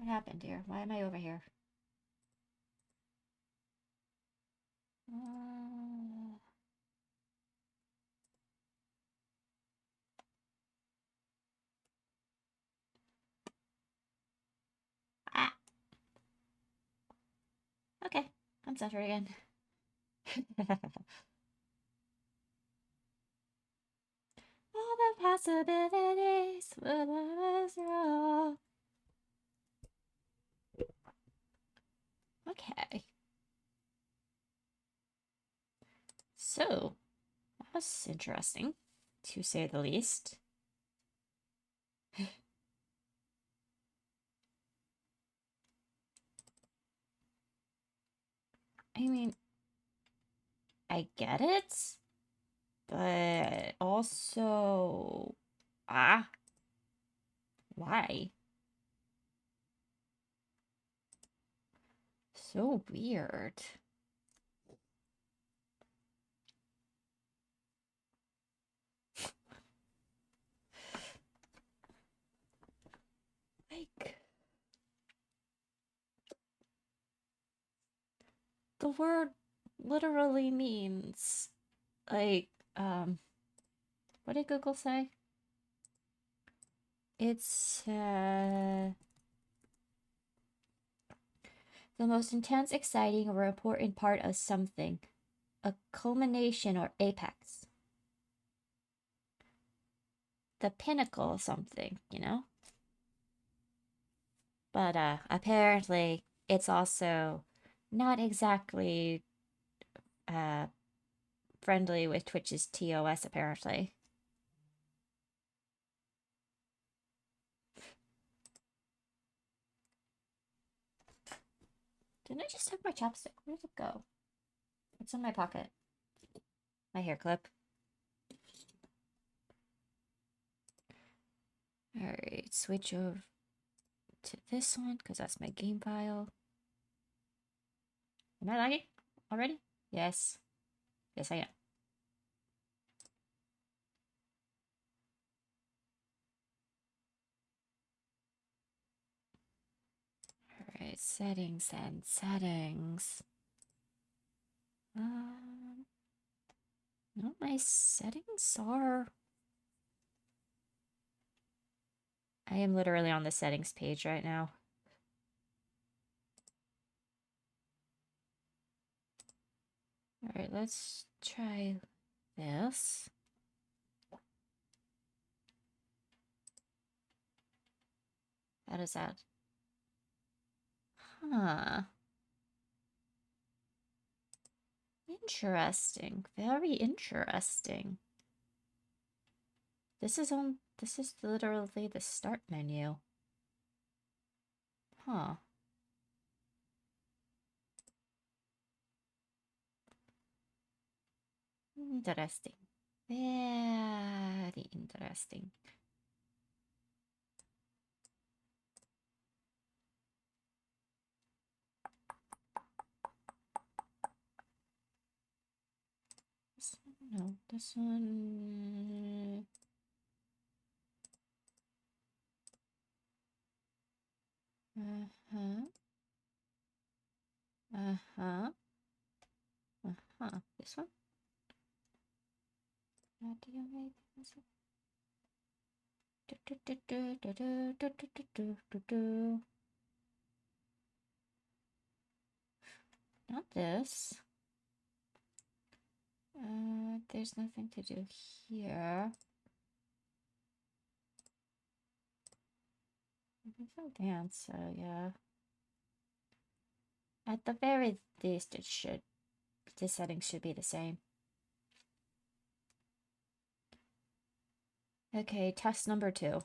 What happened here? Why am I over here? Ah! Okay, I'm center again. All the possibilities will. Okay. So, that was interesting, to say the least. I mean, I get it, but also, why? So weird. Like, the word literally means, like, what did Google say? It's, the most intense, exciting, or important part of something. A culmination or apex. The pinnacle of something, you know? But, apparently, it's also not exactly, friendly with Twitch's TOS, apparently. Didn't I just have my chapstick? Where did it go? It's in my pocket. My hair clip. Alright, switch over to this one, because that's my game file. Am I lagging already? Yes. Yes, I am. Alright, settings and settings. No, my settings are... I am literally on the settings page right now. Alright, let's try this. How does that? Huh. Interesting. Very interesting. This is literally the start menu. Huh. Interesting. Very interesting. No, this one. Uh-huh. Uh-huh. Uh-huh. This one? How do you make this one? Not this. There's nothing to do here. There's no dance, so yeah. At the very least, the settings should be the same. Okay, test number 2.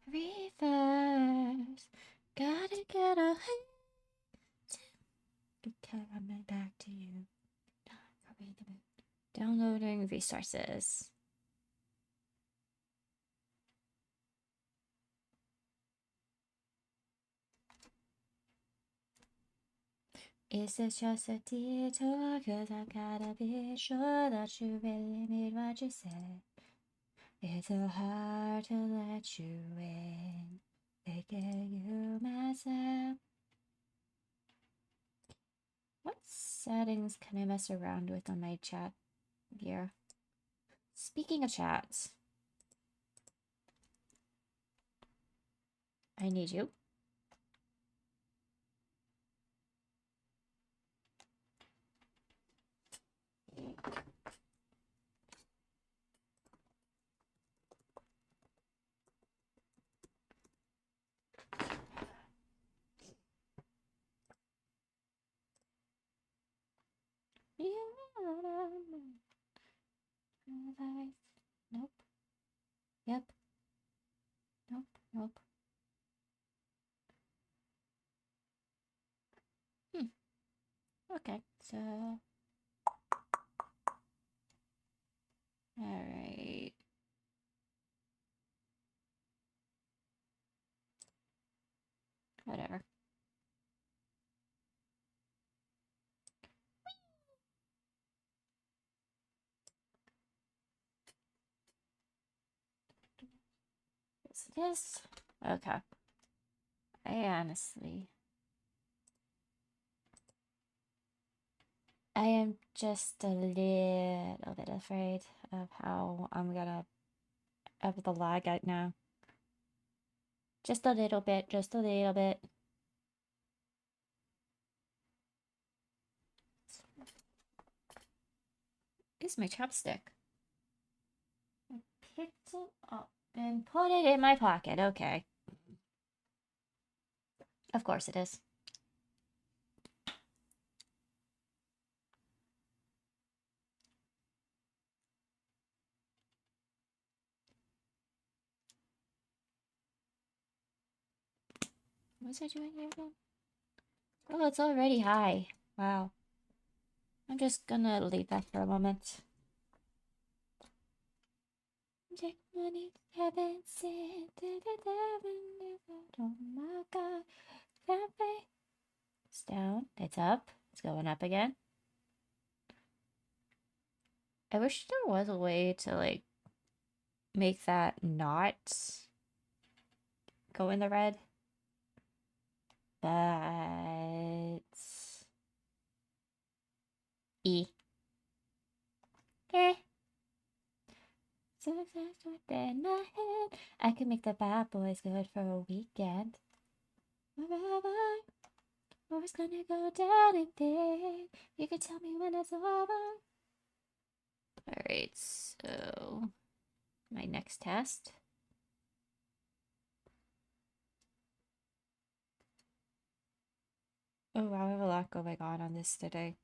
Reverse, gotta get a coming back to you. Downloading resources. Is this just a detour? Cause I gotta be sure that you really mean what you said. It's so hard to let you in. Thinking you myself. What settings can I mess around with on my chat here? Speaking of chats, I need you. Nope. Yep. Nope. Nope. Okay, so... Alright. Whatever. Yes. Okay. I am just a little bit afraid of how I'm gonna of the lag right now. Just a little bit, just a little bit. Is my chapstick? I picked it up and put it in my pocket. Okay. Of course it is. What was I doing here again? Oh, it's already high. Wow. I'm just gonna leave that for a moment. Check money, haven't seen. Oh my god. It's down. It's up. It's going up again. I wish there was a way to, like, make that not go in the red. But... E. Okay. So that's what in my head. I can make the bad boys good for a weekend. Wherever or it's gonna go down in there. You can tell me when it's over. Alright, so my next test. Oh wow, I have a lot going on this today.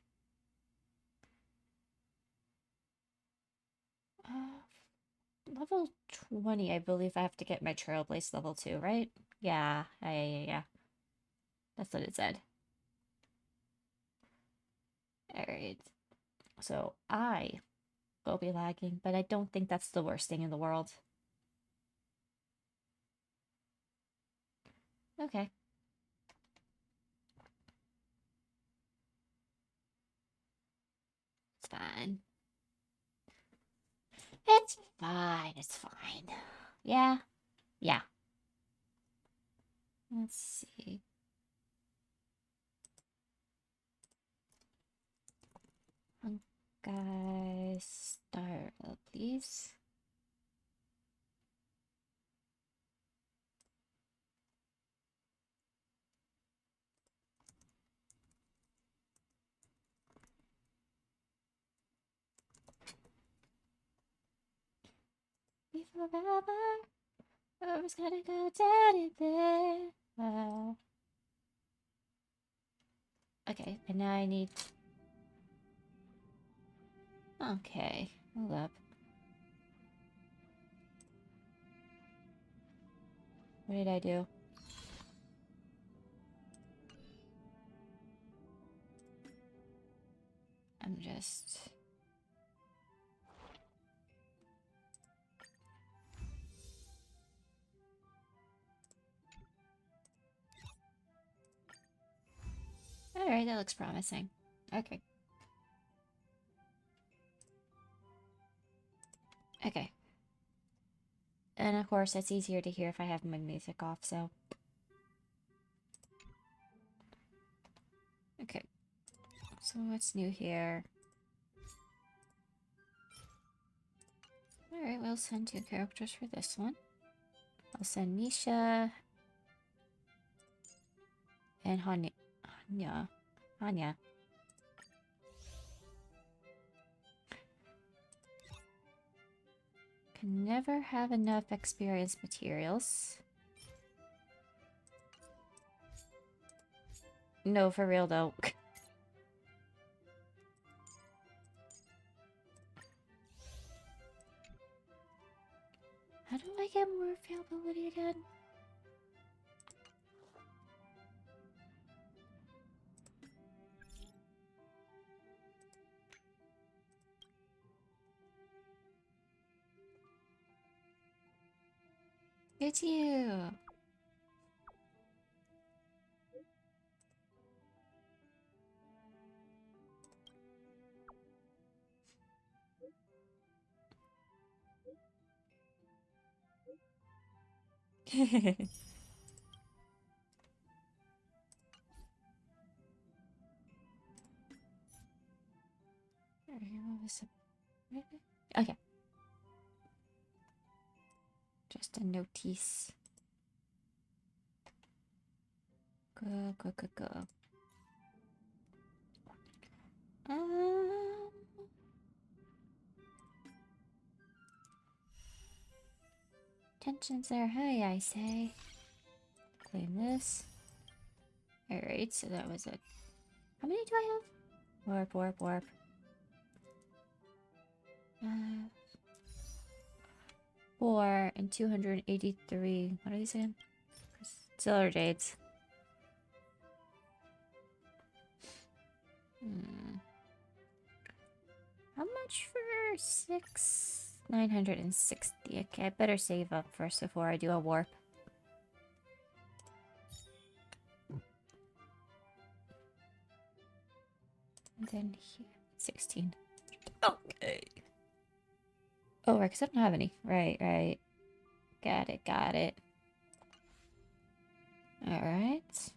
Level 20, I believe I have to get my Trailblaze level 2, right? Yeah. That's what it said. Alright. So I will be lagging, but I don't think that's the worst thing in the world. Okay. It's fine. It's fine. It's fine. Yeah. Yeah. Let's see. Honkai start, please. Be forever. I was gonna go down in there. Wow. Okay, and now I need... Okay, hold up. What did I do? I'm just... Alright, that looks promising. Okay. Okay. And of course, it's easier to hear if I have my music off, so... Okay. So what's new here? Alright, we'll send 2 characters for this one. I'll send Misha... and Hanya. Can never have enough experience materials. No, for real though. How do I get more availability again? It's you! Okay. Just a notice. Go. Tensions are high, I say. Claim this. Alright, so that was a... How many do I have? Warp. 4 and 283. What are these again? Stellar Jades. How much for 6? 960. Okay, I better save up first before I do a warp. And then here, 16. Okay. Oh, right, because I don't have any. Right. Got it. Alright.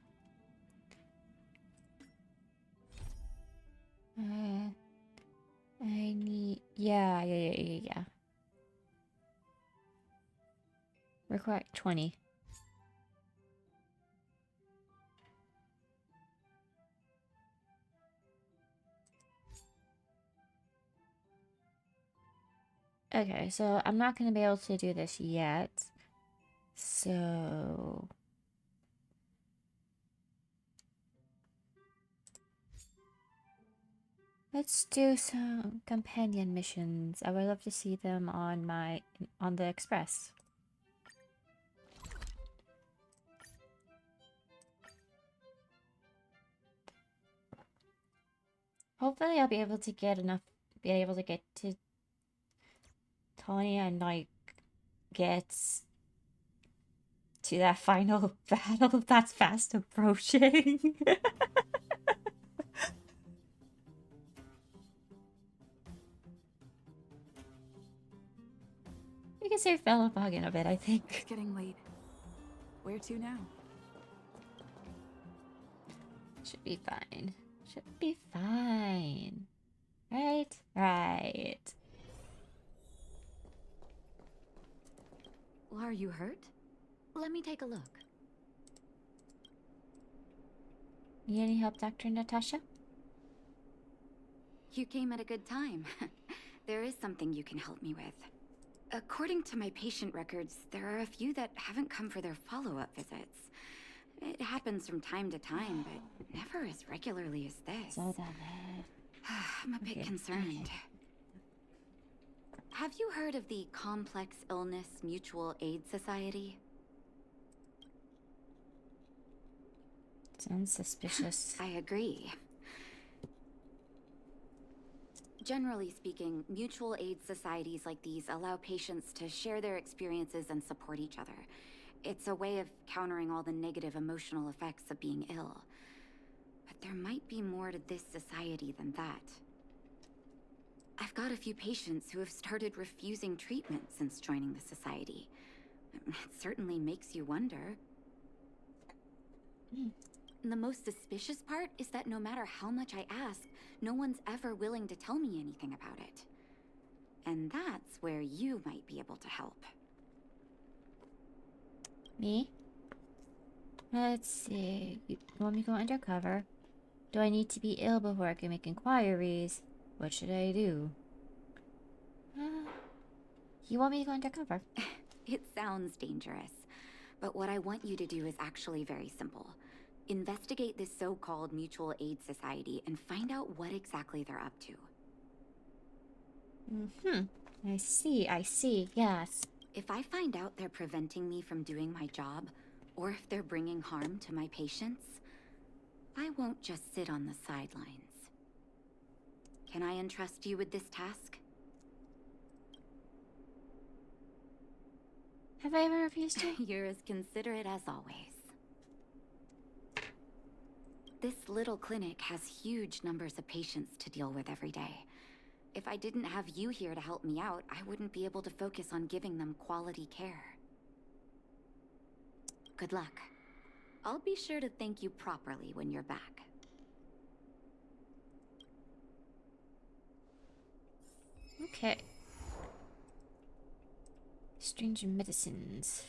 I need... Yeah. Require 20. Okay, so I'm not going to be able to do this yet. So... let's do some companion missions. I would love to see them on the Express. Hopefully I'll be able to get to Tony and like get to that final battle that's fast approaching. We can save Balaway in a bit, I think. It's getting late. Where to now? Should be fine. Right. Are you hurt? Let me take a look. Need any help, Dr. Natasha? You came at a good time. There is something you can help me with. According to my patient records, there are a few that haven't come for their follow-up visits. It happens from time to time, but never as regularly as this. So bad. I'm a bit concerned. Have you heard of the Complex Illness Mutual Aid Society? Sounds suspicious. I agree. Generally speaking, mutual aid societies like these allow patients to share their experiences and support each other. It's a way of countering all the negative emotional effects of being ill. But there might be more to this society than that. I've got a few patients who have started refusing treatment since joining the society. It certainly makes you wonder. The most suspicious part is that no matter how much I ask, no one's ever willing to tell me anything about it. And that's where you might be able to help. Me? Let's see. You want me to go undercover? Do I need to be ill before I can make inquiries? What should I do? You want me to go undercover? It sounds dangerous, but what I want you to do is actually very simple. Investigate this so-called mutual aid society and find out what exactly they're up to. I see, yes. If I find out they're preventing me from doing my job, or if they're bringing harm to my patients, I won't just sit on the sidelines. Can I entrust you with this task? Have I ever refused you? You're as considerate as always. This little clinic has huge numbers of patients to deal with every day. If I didn't have you here to help me out, I wouldn't be able to focus on giving them quality care. Good luck. I'll be sure to thank you properly when you're back. Okay. Strange medicines.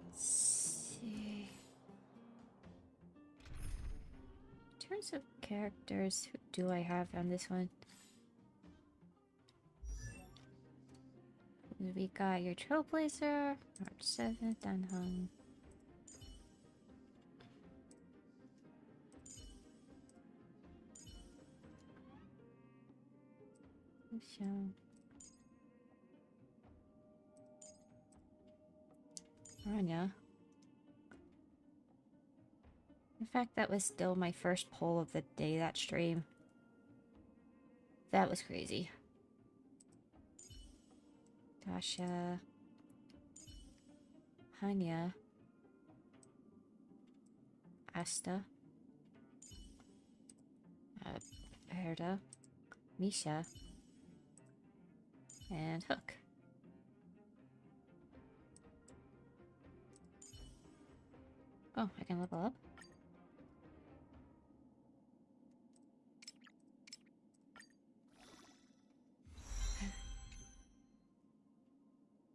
Let's see. In terms of characters, who do I have on this one? We got your Trailblazer, March 7th, Danhung. Anya. In fact, that was still my first poll of the day, that stream. That was crazy. Natasha. Hanya. Asta. Herda. Misha. And Hook. Oh, I can level up?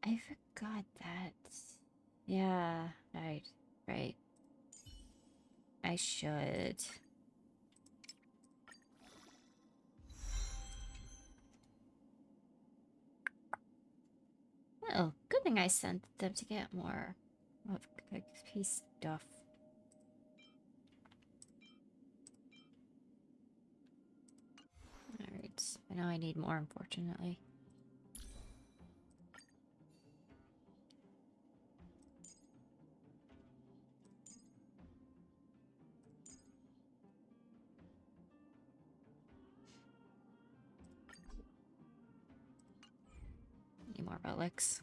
I forgot that. Yeah, right. I should. Oh, good thing I sent them to get more of XP stuff. Alright, I know I need more, unfortunately. Need more relics.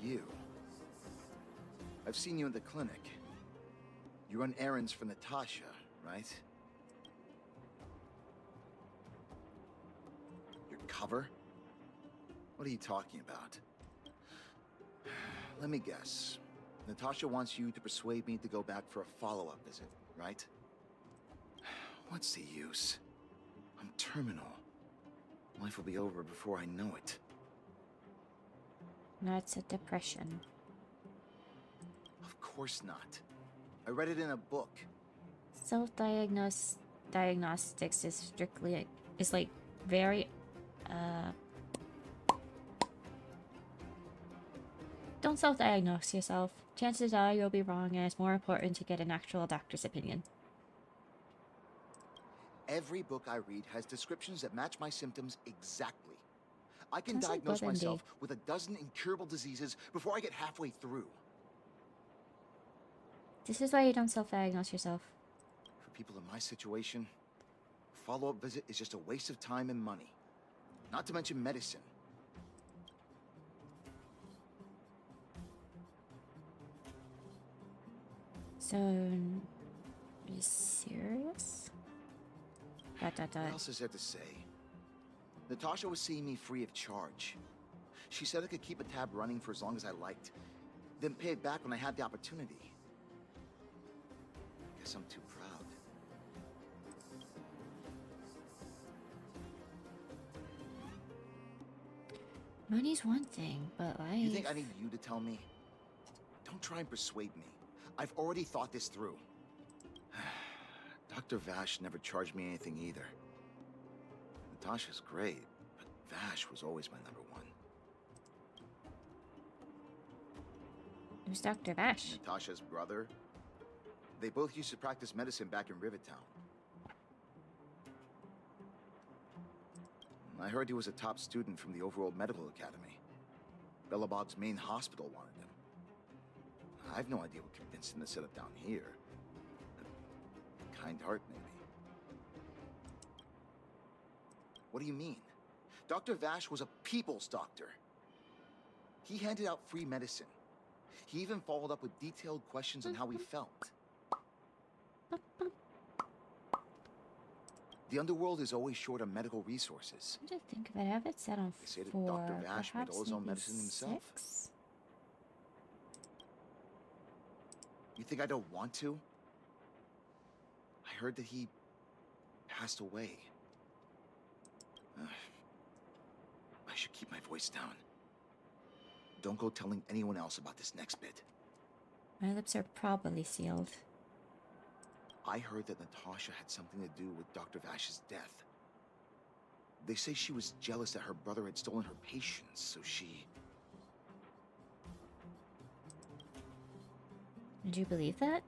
You. I've seen you in the clinic. You run errands for Natasha, right? Your cover? What are you talking about? Let me guess. Natasha wants you to persuade me to go back for a follow-up visit, right? What's the use? I'm terminal. Life will be over before I know it. That's a depression. Of course not. I read it in a book. Diagnostics is strictly like very don't self-diagnose yourself. Chances are you'll be wrong, and it's more important to get an actual doctor's opinion. Every book I read has descriptions that match my symptoms exactly. I can Sounds like diagnose WebMD. myself with a dozen incurable diseases before I get halfway through. This is why you don't self-diagnose yourself. For people in my situation, a follow-up visit is just a waste of time and money. Not to mention medicine. So, are you serious? Dot, dot, What dot. else is there to say? Natasha was seeing me free of charge. She said I could keep a tab running for as long as I liked, then pay it back when I had the opportunity. Guess I'm too proud. Money's one thing, but life... You think I need you to tell me? Don't try and persuade me. I've already thought this through. Dr. Vache never charged me anything either. Natasha's great, but Vache was always my number one. Who's Dr. Vache? Natasha's brother. They both used to practice medicine back in Rivet Town. I heard he was a top student from the Overworld Medical Academy. Belobog's main hospital wanted him. I have no idea what convinced him to set up down here. A kind heart, maybe. What do you mean? Dr. Vache was a people's doctor. He handed out free medicine. He even followed up with detailed questions on how he felt. The underworld is always short on medical resources. I'm trying to think of it. I have it set on They say that 4. Dr. Vache made all his own maybe medicine himself. 6? You think I don't want to? I heard that he passed away. I should keep my voice down. Don't go telling anyone else about this next bit. My lips are probably sealed. I heard that Natasha had something to do with Dr. Vache's death. They say she was jealous that her brother had stolen her patients, so she... Did you believe that?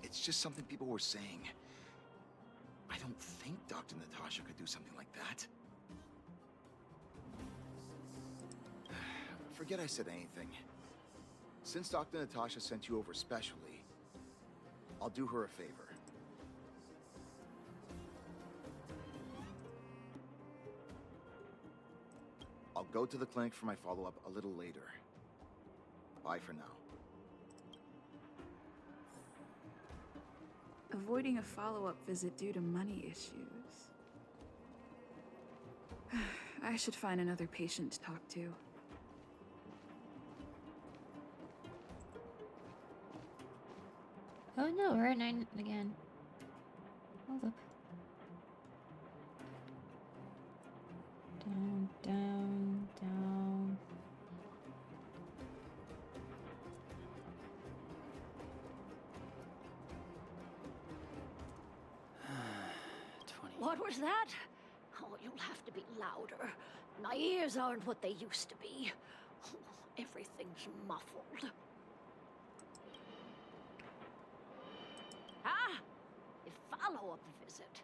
It's just something people were saying. I don't think Dr. Natasha could do something like that. Forget I said anything. Since Dr. Natasha sent you over specially, I'll do her a favor. I'll go to the clinic for my follow-up a little later. Bye for now. Avoiding a follow-up visit due to money issues. I should find another patient to talk to. Oh no, we're at 9 again. Hold up. Down, down, down. What was that? Oh, you'll have to be louder. My ears aren't what they used to be. Oh, everything's muffled. Ah! A follow-up visit.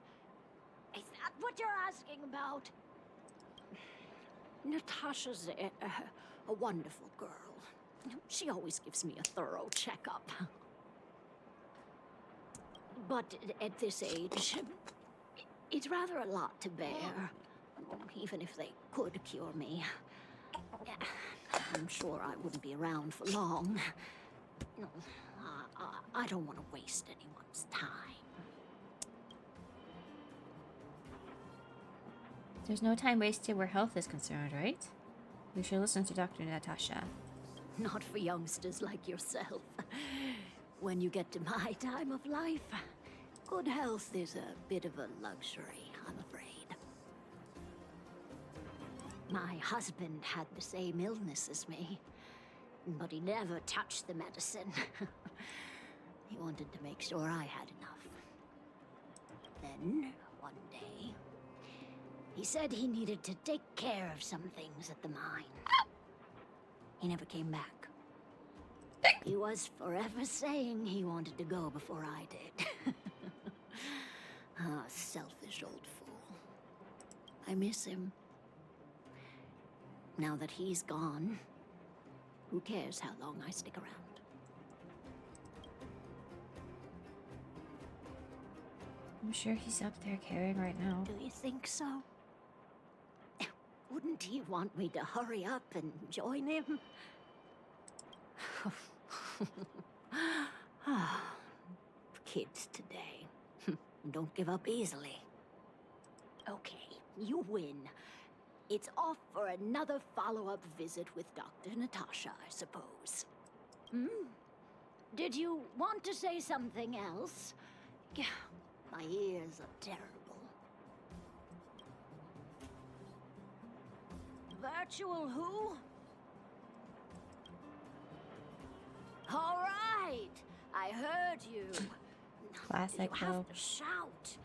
Is that what you're asking about? Natasha's a wonderful girl. She always gives me a thorough checkup. But at this age, it's rather a lot to bear, even if they could cure me. I'm sure I wouldn't be around for long. I don't want to waste anyone's time. There's no time wasted where health is concerned, right? We should listen to Dr. Natasha. Not for youngsters like yourself. When you get to my time of life, good health is a bit of a luxury, I'm afraid. My husband had the same illness as me, but he never touched the medicine. He wanted to make sure I had enough. Then, one day, he said he needed to take care of some things at the mine. He never came back. He was forever saying he wanted to go before I did. Selfish old fool. I miss him. Now that he's gone, who cares how long I stick around? I'm sure he's up there caring right now. Do you think so? Wouldn't he want me to hurry up and join him? Kids today. Don't give up easily. Okay, you win. It's off for another follow-up visit with Dr. Natasha, I suppose. Did you want to say something else? My ears are terrible. Virtual who? All right, I heard you. Classic, You have though. to shout.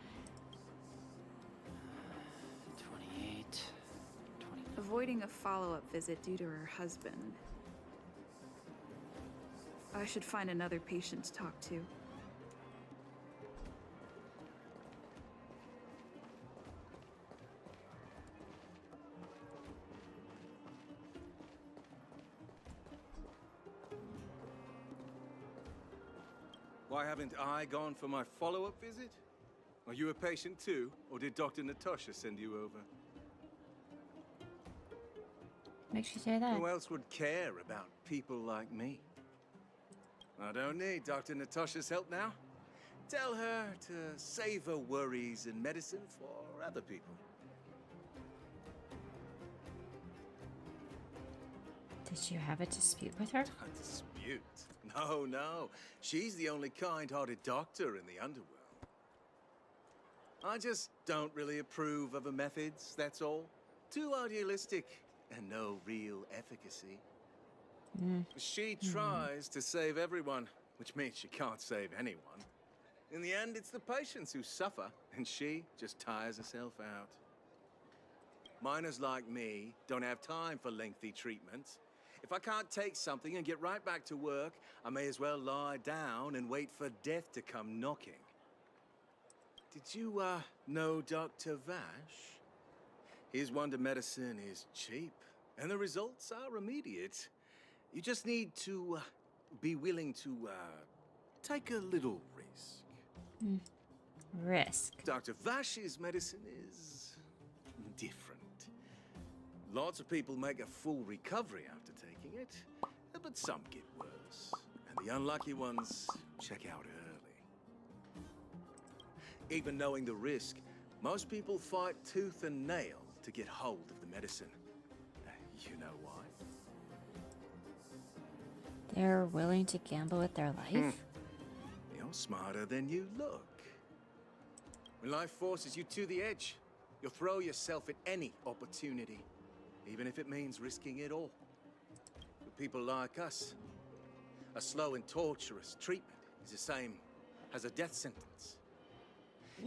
28, 20. Avoiding a follow-up visit due to her husband. I should find another patient to talk to. Why haven't I gone for my follow-up visit? Are you a patient too, or did Dr. Natasha send you over? Makes you say that. Who else would care about people like me? I don't need Dr. Natasha's help now. Tell her to save her worries and medicine for other people. Did you have a dispute with her? A dispute? No, no. She's the only kind-hearted doctor in the underworld. I just don't really approve of her methods, that's all. Too idealistic and no real efficacy. She tries to save everyone, which means she can't save anyone. In the end, it's the patients who suffer, and she just tires herself out. Miners like me don't have time for lengthy treatments. If I can't take something and get right back to work, I may as well lie down and wait for death to come knocking. Did you, know Dr. Vache? His wonder medicine is cheap, and the results are immediate. You just need to, be willing to, take a little risk. Risk. Dr. Vache's medicine is different. Lots of people make a full recovery after taking it, but some get worse. And the unlucky ones check out early. Even knowing the risk, most people fight tooth and nail to get hold of the medicine. You know why? They're willing to gamble with their life? You're smarter than you look. When life forces you to the edge, you'll throw yourself at any opportunity, even if it means risking it all. For people like us, a slow and torturous treatment is the same as a death sentence.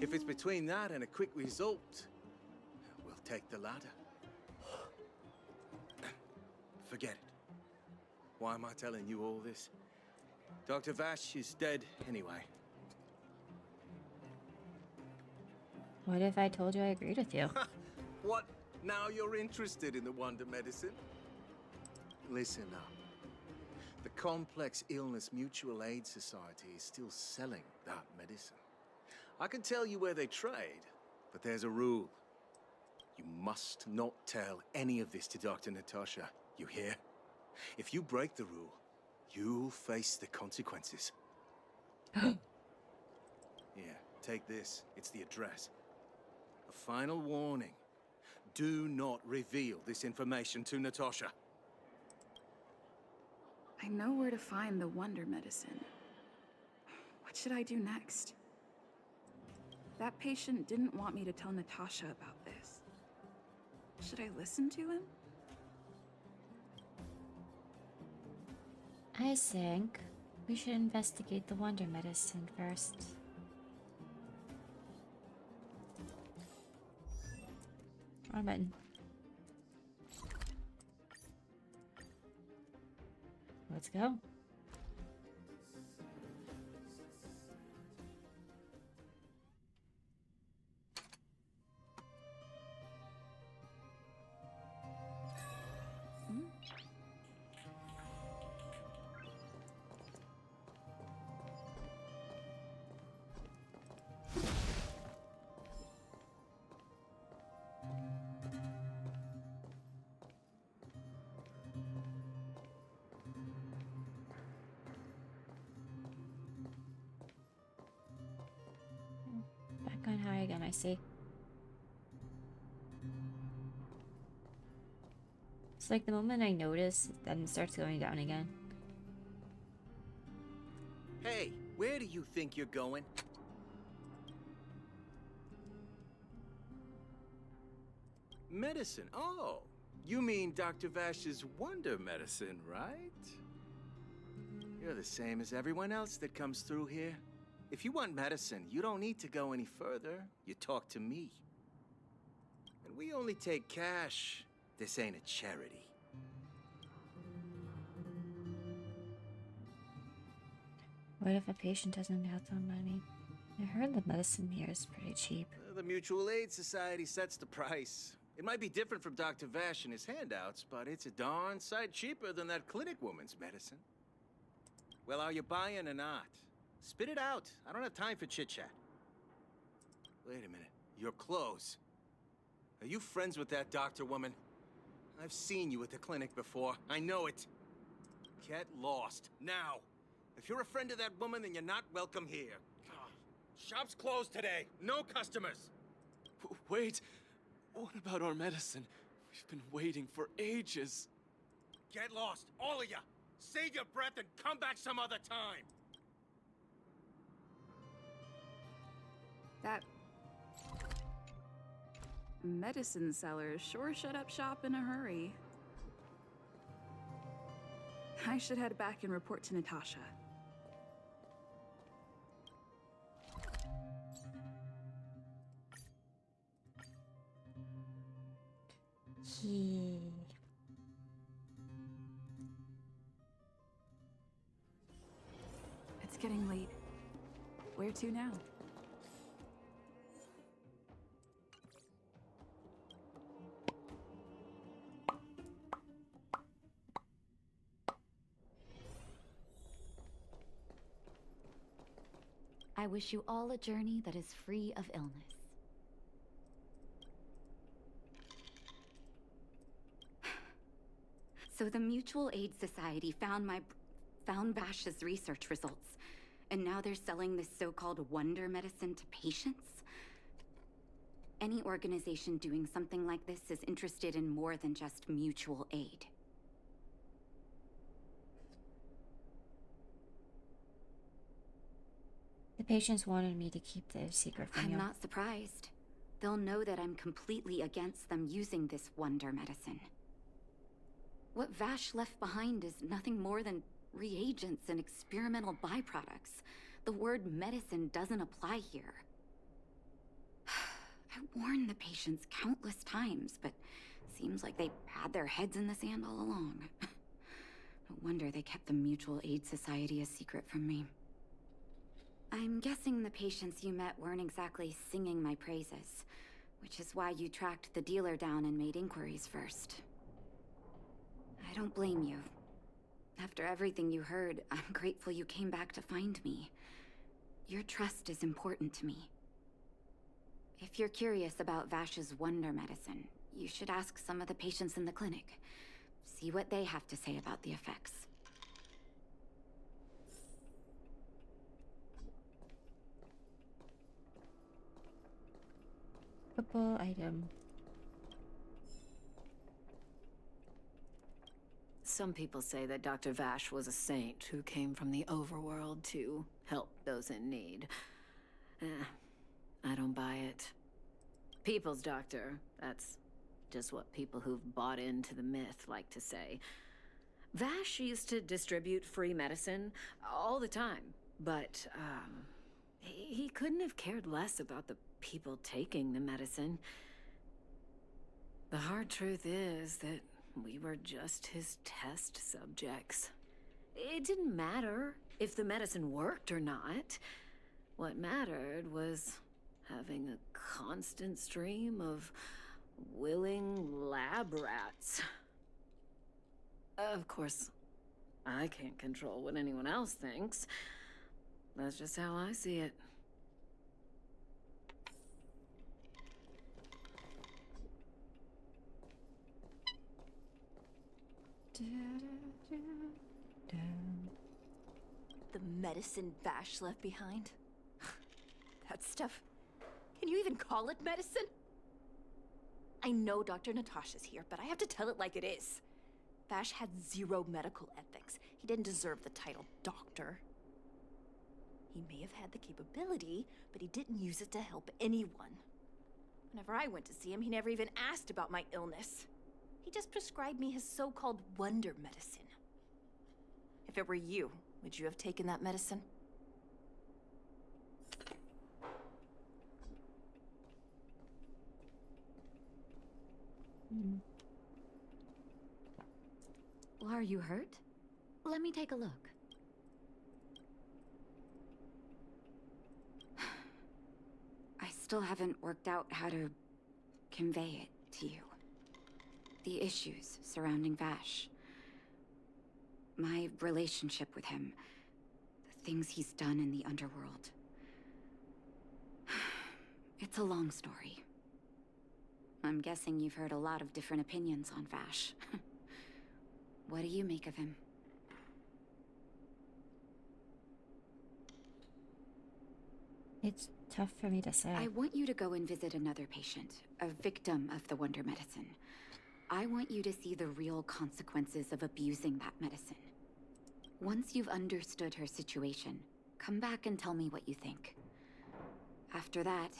If it's between that and a quick result, we'll take the latter. Forget it. Why am I telling you all this? Dr. Vache is dead anyway. What if I told you I agreed with you? What? Now you're interested in the wonder medicine? Listen up. The Complex Illness Mutual Aid Society is still selling that medicine. I can tell you where they trade, but there's a rule. You must not tell any of this to Dr. Natasha. You hear? If you break the rule, you'll face the consequences. Yeah, take this. It's the address. A final warning. Do not reveal this information to Natasha. I know where to find the wonder medicine. What should I do next? That patient didn't want me to tell Natasha about this. Should I listen to him? I think we should investigate the wonder medicine first. Wrong button. Let's go. again, I see. It's like the moment I notice, then it starts going down again. Hey, where do you think you're going? Medicine? Oh, you mean Dr. Vache's wonder medicine, right? You're the same as everyone else that comes through here. If you want medicine, you don't need to go any further. You talk to me. And we only take cash. This ain't a charity. What if a patient doesn't have some money? I heard the medicine here is pretty cheap. The Mutual Aid Society sets the price. It might be different from Dr. Vache and his handouts, but it's a darn sight cheaper than that clinic woman's medicine. Well, are you buying or not? Spit it out. I don't have time for chit-chat. Wait a minute. Your clothes. Are you friends with that doctor woman? I've seen you at the clinic before. I know it. Get lost. Now. If you're a friend of that woman, then you're not welcome here. Shop's closed today. No customers. Wait. What about our medicine? We've been waiting for ages. Get lost, all of you. Save your breath and come back some other time. That medicine seller sure shut up shop in a hurry. I should head back and report to Natasha. It's getting late. Where to now? I wish you all a journey that is free of illness. So the Mutual Aid Society found Vache's research results, and now they're selling this so-called wonder medicine to patients? Any organization doing something like this is interested in more than just mutual aid. The patients wanted me to keep their secret from you. I'm not surprised. They'll know that I'm completely against them using this wonder medicine. What Vache left behind is nothing more than reagents and experimental byproducts. The word medicine doesn't apply here. I warned the patients countless times, but seems like they had their heads in the sand all along. No wonder they kept the Mutual Aid Society a secret from me. I'm guessing the patients you met weren't exactly singing my praises, which is why you tracked the dealer down and made inquiries first. I don't blame you. After everything you heard, I'm grateful you came back to find me. Your trust is important to me. If you're curious about Vache's wonder medicine, you should ask some of the patients in the clinic. See what they have to say about the effects. Couple item. Some people say that Dr. Vache was a saint who came from the overworld to help those in need. I don't buy it. People's doctor, that's just what people who've bought into the myth like to say. Vache used to distribute free medicine all the time, but he couldn't have cared less about the people taking the medicine. The hard truth is that we were just his test subjects. It didn't matter if the medicine worked or not. What mattered was having a constant stream of willing lab rats. Of course, I can't control what anyone else thinks. That's just how I see it. The medicine Vache left behind? That stuff Can you even call it medicine? I know Dr. Natasha's here, but I have to tell it like it is. Vache had zero medical ethics. He didn't deserve the title doctor. He may have had the capability, but he didn't use it to help anyone. Whenever I went to see him, he never even asked about my illness. He just prescribed me his so-called wonder medicine. If it were you, would you have taken that medicine? Are you hurt? Let me take a look. I still haven't worked out how to convey it to you. The issues surrounding Vache. My relationship with him. The things he's done in the underworld. It's a long story. I'm guessing you've heard a lot of different opinions on Vache. What do you make of him? It's tough for me to say. I want you to go and visit another patient, a victim of the wonder medicine. I want you to see the real consequences of abusing that medicine. Once you've understood her situation, come back and tell me what you think. After that,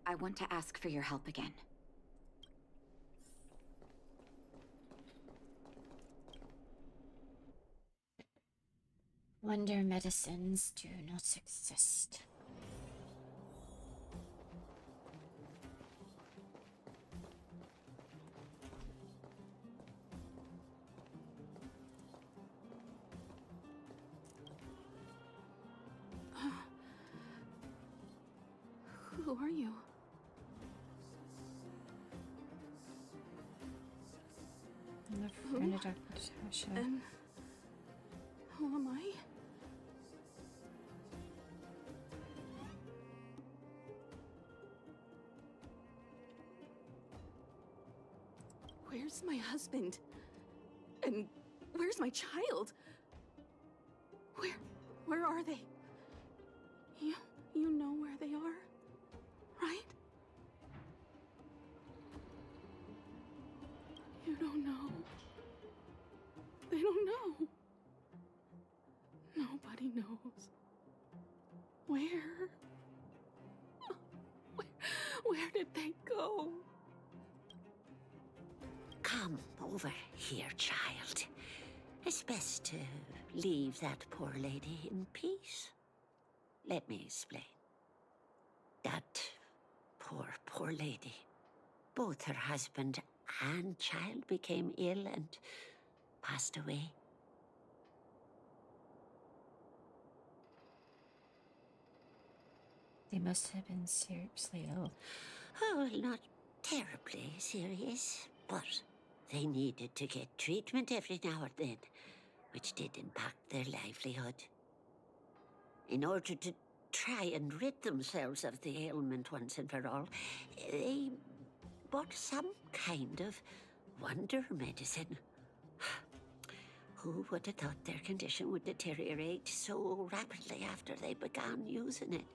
I want to ask for your help again. Wonder medicines do not exist. Who are you? I'm a friend of Dr. Natasha. And who am I? Where's my husband? And where's my child? Where are they? You know where they are, right? You don't know. They don't know. Nobody knows. Where? Where did they go? Come over here, child. It's best to leave that poor lady in peace. Let me explain. That poor lady. Both her husband and child became ill and passed away. They must have been seriously ill. Oh, well, not terribly serious, but they needed to get treatment every now and then, which did impact their livelihood. In order to try and rid themselves of the ailment once and for all, they bought some kind of wonder medicine. Who would have thought their condition would deteriorate so rapidly after they began using it?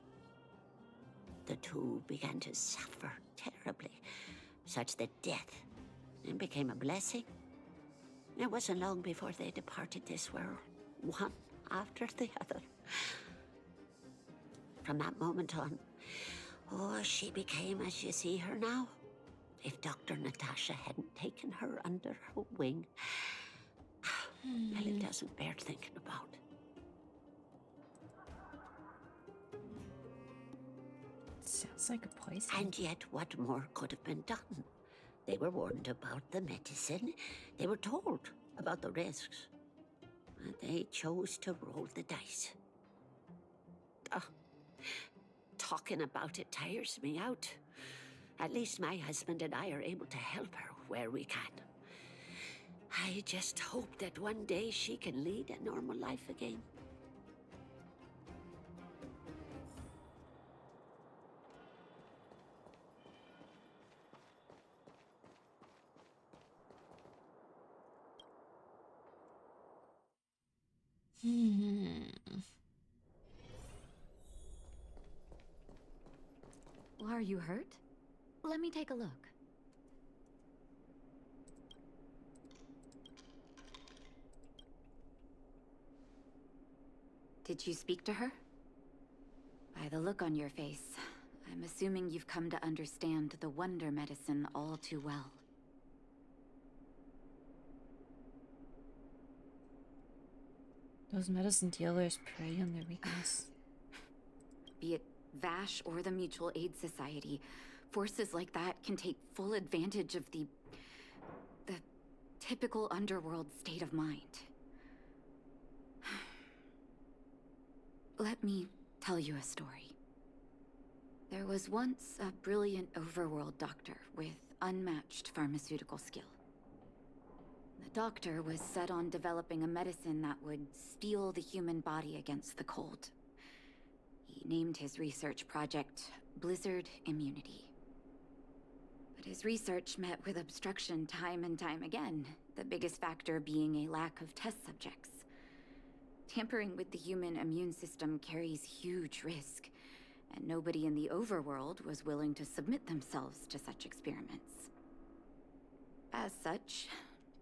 The two began to suffer terribly, such that death then became a blessing. It wasn't long before they departed this world, one after the other. From that moment on, she became as you see her now. If Dr. Natasha hadn't taken her under her wing, well, it doesn't bear thinking about. Sounds like a poison. And yet, what more could have been done? They were warned about the medicine. They were told about the risks. And they chose to roll the dice. Talking about it tires me out. At least my husband and I are able to help her where we can. I just hope that one day she can lead a normal life again. Are you hurt? Let me take a look. Did you speak to her? By the look on your face, I'm assuming you've come to understand the wonder medicine all too well. Those medicine dealers prey on their weakness. Be it Vache or the Mutual Aid Society, forces like that can take full advantage of the typical underworld state of mind. Let me tell you a story. There was once a brilliant overworld doctor with unmatched pharmaceutical skill. The doctor was set on developing a medicine that would steel the human body against the cold. He named his research project Blizzard Immunity. But his research met with obstruction time and time again, the biggest factor being a lack of test subjects. Tampering with the human immune system carries huge risk, and nobody in the overworld was willing to submit themselves to such experiments. As such,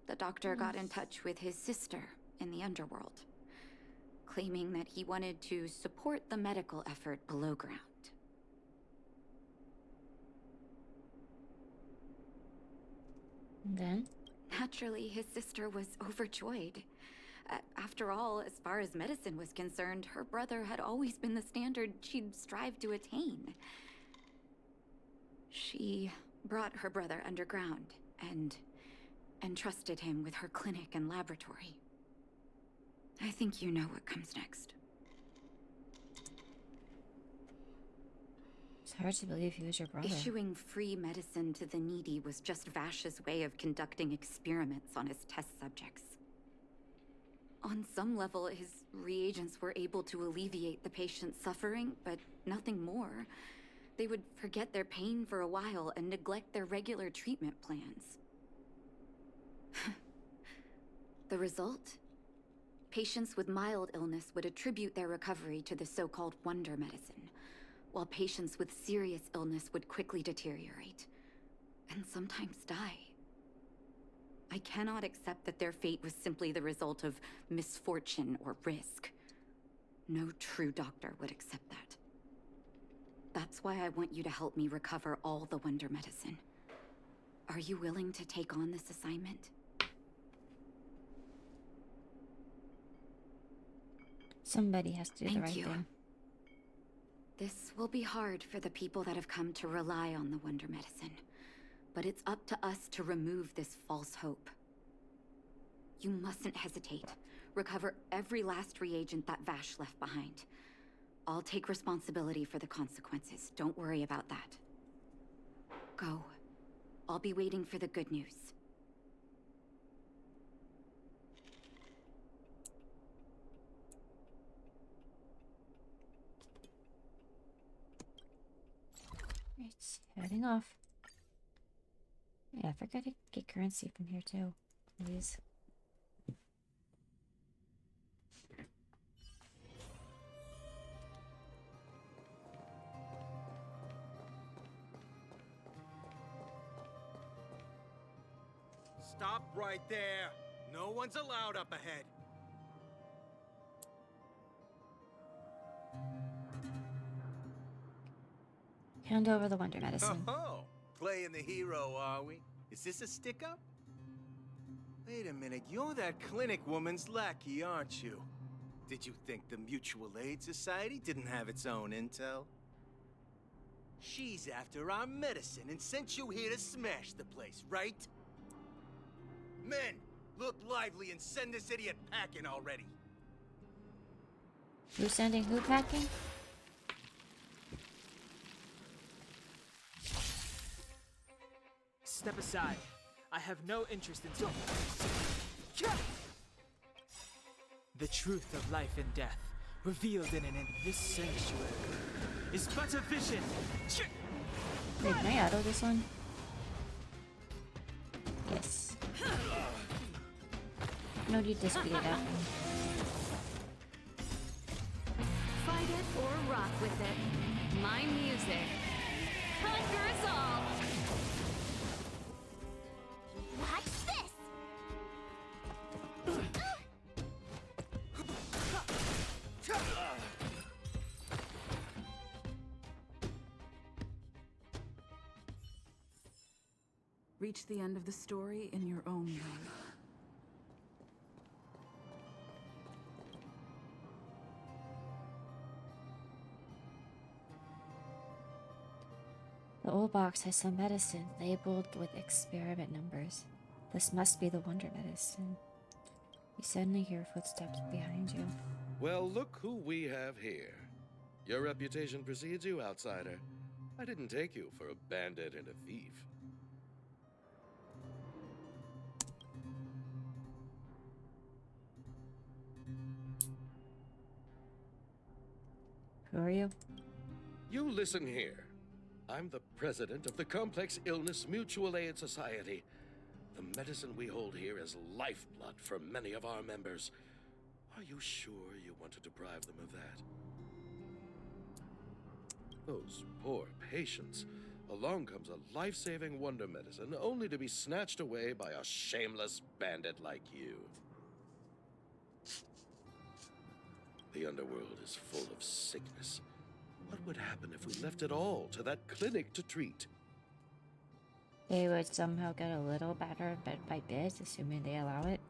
the doctor got in touch with his sister in the underworld, claiming that he wanted to support the medical effort below ground. And then? Naturally, his sister was overjoyed. After all, as far as medicine was concerned, her brother had always been the standard she'd strived to attain. She brought her brother underground and entrusted him with her clinic and laboratory. I think you know what comes next. It's hard to believe he was your brother. Issuing free medicine to the needy was just Vache's way of conducting experiments on his test subjects. On some level, his reagents were able to alleviate the patient's suffering, but nothing more. They would forget their pain for a while and neglect their regular treatment plans. The result? Patients with mild illness would attribute their recovery to the so-called wonder medicine, while patients with serious illness would quickly deteriorate, and sometimes die. I cannot accept that their fate was simply the result of misfortune or risk. No true doctor would accept that. That's why I want you to help me recover all the wonder medicine. Are you willing to take on this assignment? Somebody has to do the right Thank you. thing. This will be hard for the people that have come to rely on the wonder medicine, but it's up to us to remove this false hope. You mustn't hesitate. Recover every last reagent that Vache left behind. I'll take responsibility for the consequences. Don't worry about that. Go. I'll be waiting for the good news. Right, heading off. Yeah, I forgot to get currency from here too. Please. Stop right there. No one's allowed up ahead. Hand over the wonder medicine. Oh, playing the hero, are we? Is this a stick-up? Wait a minute, you're that clinic woman's lackey, aren't you? Did you think the Mutual Aid Society didn't have its own intel? She's after our medicine and sent you here to smash the place, right? Men, look lively and send this idiot packing already. Who's sending who packing? Step aside. I have no interest in talking. The truth of life and death, revealed in this sanctuary, is but a vision. Wait, can I auto this one? Yes. No need to speed it up. Fight it or rock with it. My music. Reach the end of the story in your own way. The old box has some medicine labeled with experiment numbers. This must be the wonder medicine. You suddenly hear footsteps behind you. Well, look who we have here. Your reputation precedes you, outsider. I didn't take you for a bandit and a thief. Who are you? You listen here. I'm the president of the Complex Illness Mutual Aid Society. The medicine we hold here is lifeblood for many of our members. Are you sure you want to deprive them of that? Those poor patients. Along comes a life-saving wonder medicine, only to be snatched away by a shameless bandit like you. The underworld is full of sickness. What would happen if we left it all to that clinic to treat? They would somehow get a little better bit by bit, assuming they allow it.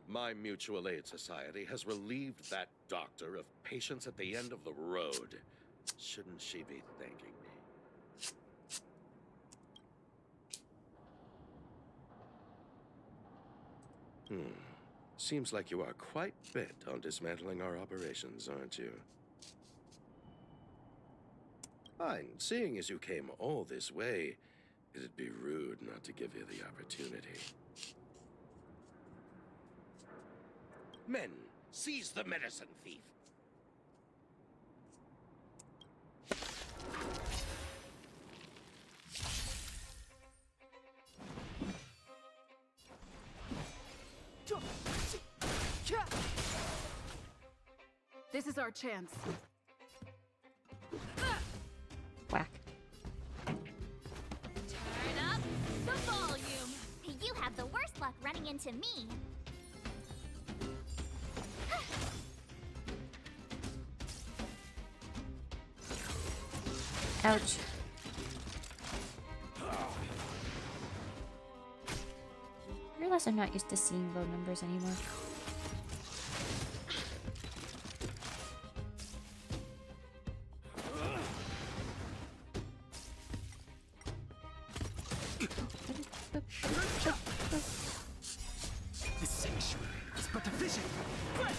My mutual aid society has relieved that doctor of patients at the end of the road. Shouldn't she be thanking me? Seems like you are quite bent on dismantling our operations, aren't you? Fine. Seeing as you came all this way, it'd be rude not to give you the opportunity. Men, seize the medicine thief. This is our chance. Whack. Turn up the volume. You have the worst luck running into me. Ouch. I realize I'm not used to seeing low numbers anymore. The sanctuary is but a vision. Break!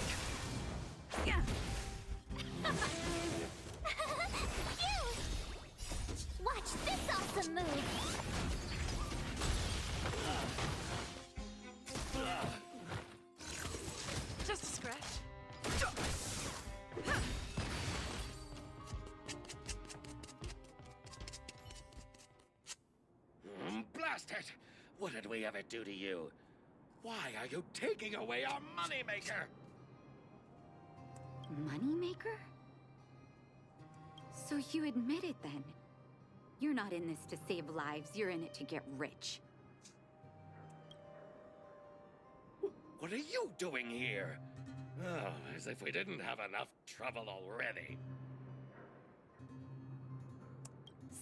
Watch this awesome move. Just a scratch. Blast it! What did we ever do to you? Why are you taking away our moneymaker? Moneymaker? So you admit it then? You're not in this to save lives, you're in it to get rich. What are you doing here? Oh, as if we didn't have enough trouble already.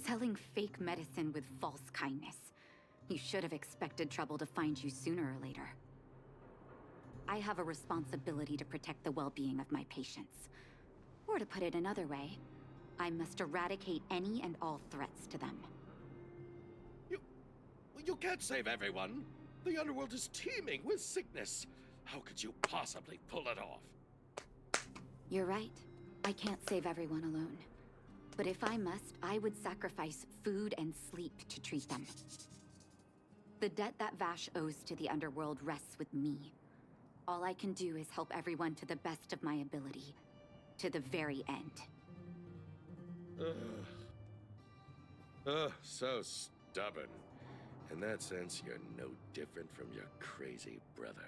Selling fake medicine with false kindness. You should have expected trouble to find you sooner or later. I have a responsibility to protect the well-being of my patients. Or to put it another way, I must eradicate any and all threats to them. You can't save everyone. The underworld is teeming with sickness. How could you possibly pull it off? You're right. I can't save everyone alone. But if I must, I would sacrifice food and sleep to treat them. The debt that Vache owes to the underworld rests with me. All I can do is help everyone to the best of my ability. To the very end. So stubborn. In that sense, you're no different from your crazy brother.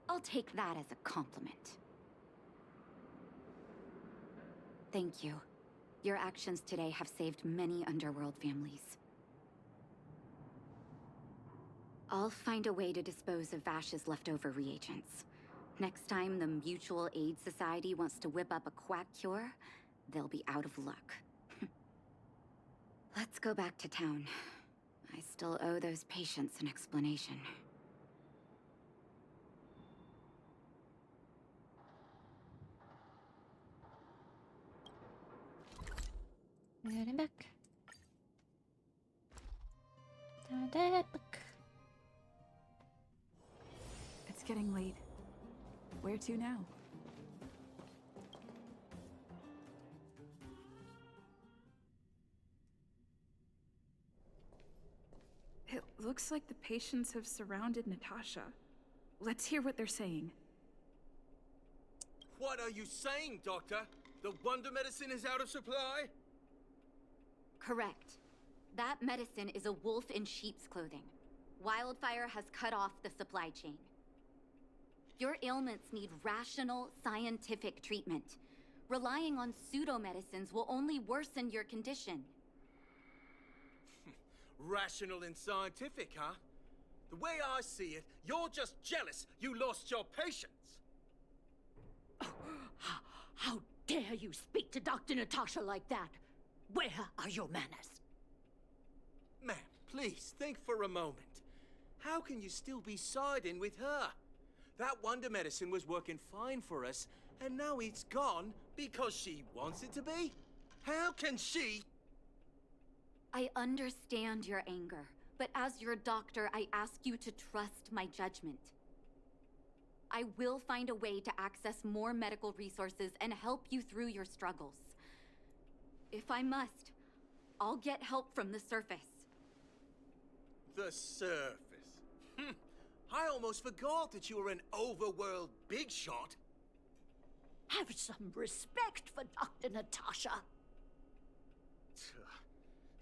I'll take that as a compliment. Thank you. Your actions today have saved many underworld families. I'll find a way to dispose of Vache's leftover reagents. Next time the Mutual Aid Society wants to whip up a quack cure, they'll be out of luck. Let's go back to town. I still owe those patients an explanation. Heading back. Back. It's getting late. Where to now? It looks like the patients have surrounded Natasha. Let's hear what they're saying. What are you saying, Doctor? The wonder medicine is out of supply? Correct. That medicine is a wolf in sheep's clothing. Wildfire has cut off the supply chain. Your ailments need rational, scientific treatment. Relying on pseudo-medicines will only worsen your condition. Rational and scientific, huh? The way I see it, you're just jealous you lost your patients. How dare you speak to Dr. Natasha like that? Where are your manners? Ma'am, please think for a moment. How can you still be siding with her? That wonder medicine was working fine for us, and now it's gone because she wants it to be? How can she? I understand your anger, but as your doctor, I ask you to trust my judgment. I will find a way to access more medical resources and help you through your struggles. If I must, I'll get help from the surface. The surface. I almost forgot that you were an overworld big shot. Have some respect for Dr. Natasha.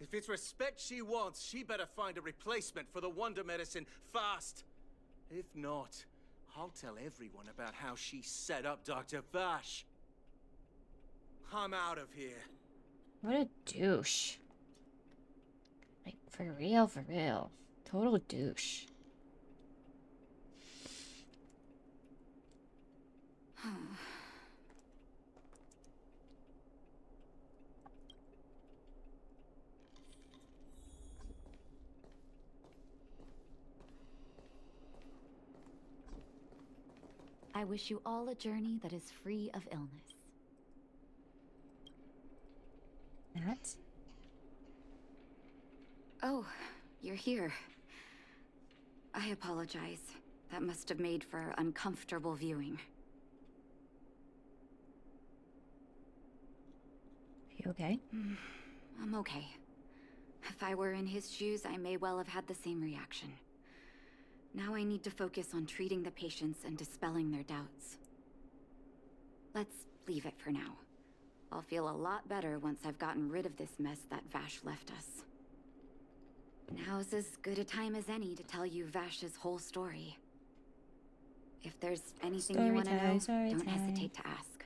If it's respect she wants, she better find a replacement for the wonder medicine fast. If not, I'll tell everyone about how she set up Dr. Vache. I'm out of here. What a douche. Like, for real, for real. Total douche. I wish you all a journey that is free of illness. That? Oh, you're here. I apologize. That must have made for uncomfortable viewing. You okay? I'm okay. If I were in his shoes, I may well have had the same reaction. Now I need to focus on treating the patients and dispelling their doubts. Let's leave it for now. I'll feel a lot better once I've gotten rid of this mess that Vache left us. Now's as good a time as any to tell you Vache's whole story. If there's anything you want to know, don't hesitate to ask.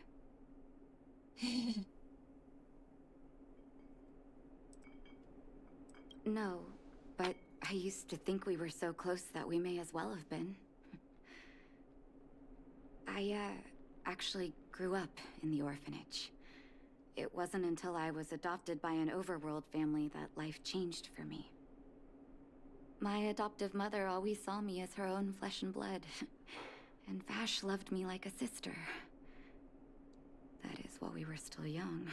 No, but I used to think we were so close that we may as well have been. I, actually grew up in the orphanage. It wasn't until I was adopted by an overworld family that life changed for me. My adoptive mother always saw me as her own flesh and blood, and Vache loved me like a sister. That is while we were still young.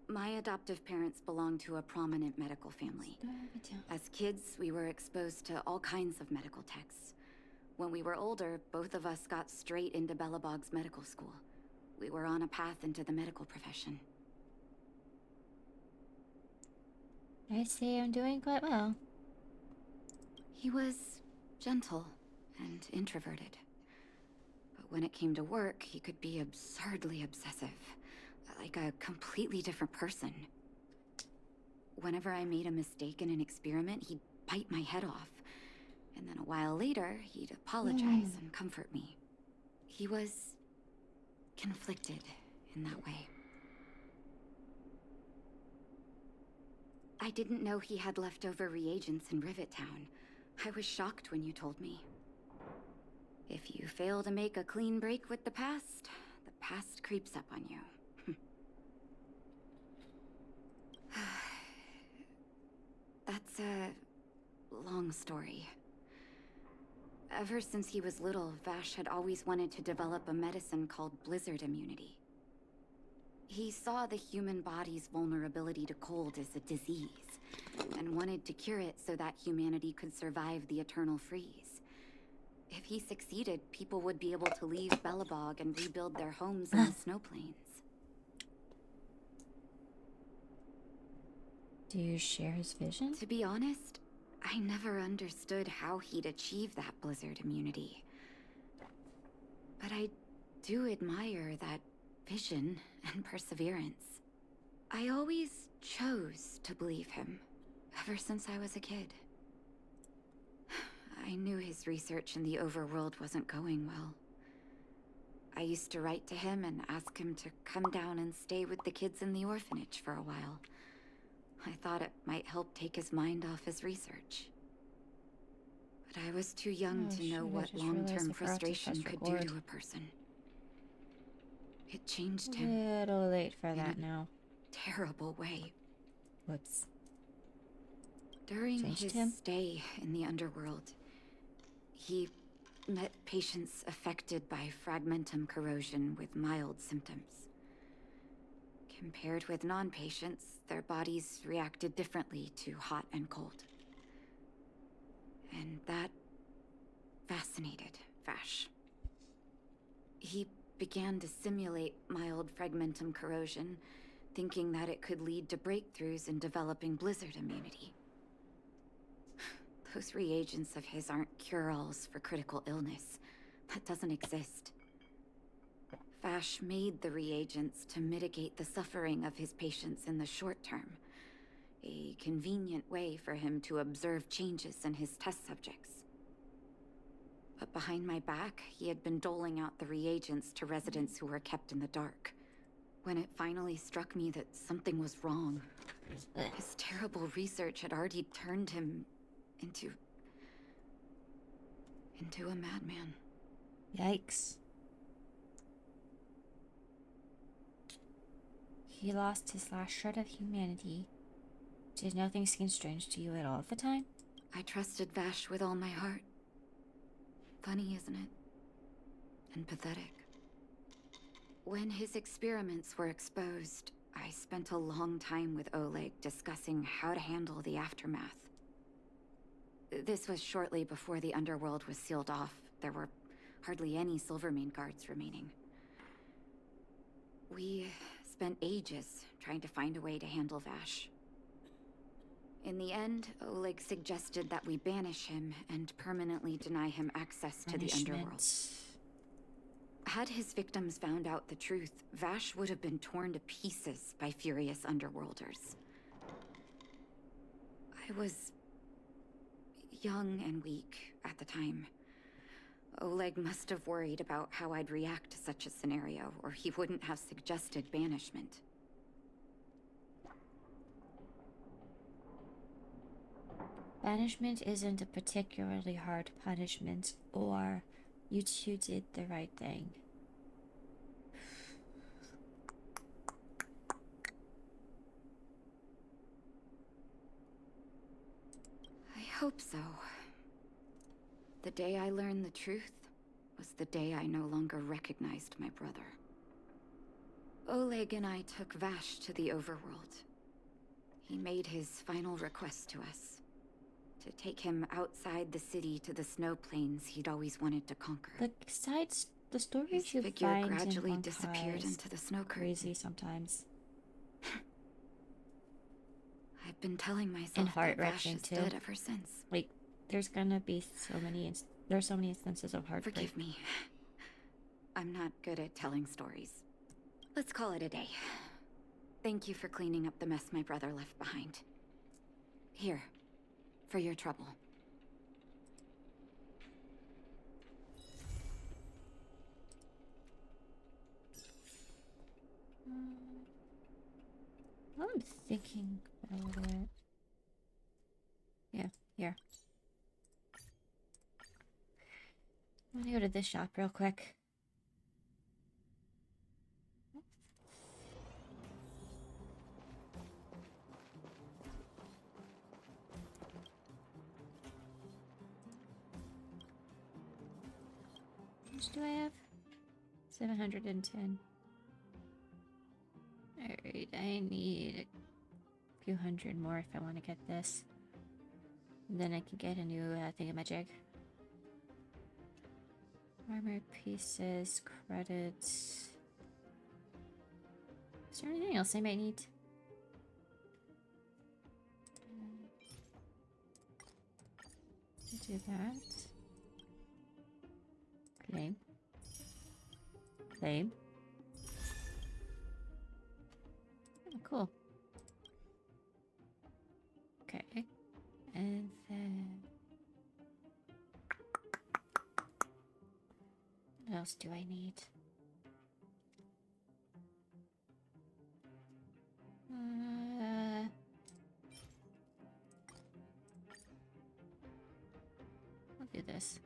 My adoptive parents belonged to a prominent medical family. As kids, we were exposed to all kinds of medical texts. When we were older, both of us got straight into Belobog's medical school. We were on a path into the medical profession. I see I'm doing quite well. He was gentle and introverted. But when it came to work, he could be absurdly obsessive. Like a completely different person. Whenever I made a mistake in an experiment, he'd bite my head off. And then a while later, he'd apologize and comfort me. He was conflicted in that way. I didn't know he had leftover reagents in Rivet Town. I was shocked when you told me. If you fail to make a clean break with the past creeps up on you. That's long story. Ever since he was little, Vache had always wanted to develop a medicine called blizzard immunity. He saw the human body's vulnerability to cold as a disease, and wanted to cure it so that humanity could survive the eternal freeze. If he succeeded, people would be able to leave Belobog and rebuild their homes in the snow plains. Do you share his vision? To be honest, I never understood how he'd achieve that blizzard immunity. But I do admire that vision and perseverance. I always chose to believe him, ever since I was a kid. I knew his research in the overworld wasn't going well. I used to write to him and ask him to come down and stay with the kids in the orphanage for a while. I thought it might help take his mind off his research. But I was too young to know what long-term frustration could do to a person. It changed him. A little late for that now. Terrible way. Whoops. During his stay in the underworld, he met patients affected by fragmentum corrosion with mild symptoms. Compared with non-patients, their bodies reacted differently to hot and cold. And that fascinated Vache. He began to simulate mild fragmentum corrosion, thinking that it could lead to breakthroughs in developing blizzard immunity. Those reagents of his aren't cure-alls for critical illness. That doesn't exist. Vache made the reagents to mitigate the suffering of his patients in the short term. A convenient way for him to observe changes in his test subjects. But behind my back, he had been doling out the reagents to residents who were kept in the dark. When it finally struck me that something was wrong, his terrible research had already turned him into a madman. Yikes. He lost his last shred of humanity. Did nothing seem strange to you at all at the time? I trusted Vache with all my heart. Funny, isn't it? And pathetic. When his experiments were exposed, I spent a long time with Oleg discussing how to handle the aftermath. This was shortly before the underworld was sealed off. There were hardly any Silvermane guards remaining. We spent ages trying to find a way to handle Vache. In the end, Oleg suggested that we banish him and permanently deny him access to the underworld. Had his victims found out the truth, Vache would have been torn to pieces by furious underworlders. I was young and weak at the time. Oleg must have worried about how I'd react to such a scenario, or he wouldn't have suggested banishment. Banishment isn't a particularly hard punishment, or you two did the right thing. I hope so. The day I learned the truth was the day I no longer recognized my brother. Oleg and I took Vache to the overworld. He made his final request to us. To take him outside the city to the snow plains he'd always wanted to conquer. The stories his you figure find gradually in disappeared into the snow curtain. Crazy sometimes. I've been telling myself And that Vache heart-wrenching is too. dead ever since. Like, there's gonna be so many instances of heartbreak. Forgive me. I'm not good at telling stories. Let's call it a day. Thank you for cleaning up the mess my brother left behind. Here, for your trouble. I'm thinking about it. Yeah, here. I'm gonna go to this shop real quick. much do I have? 710. Alright, I need a few hundred more if I want to get this. And then I can get a new thingamajig. Armor pieces, credits. Is there anything else I might need? Do that. Claim. Claim. Oh, cool. Okay. And then... what else do I need? I'll do this.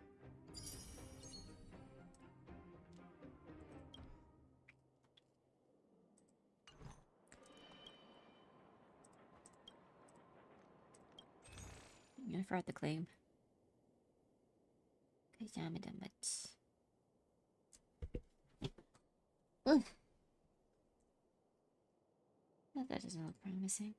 I forgot the claim. Okay, damn it. Ugh. That doesn't look promising.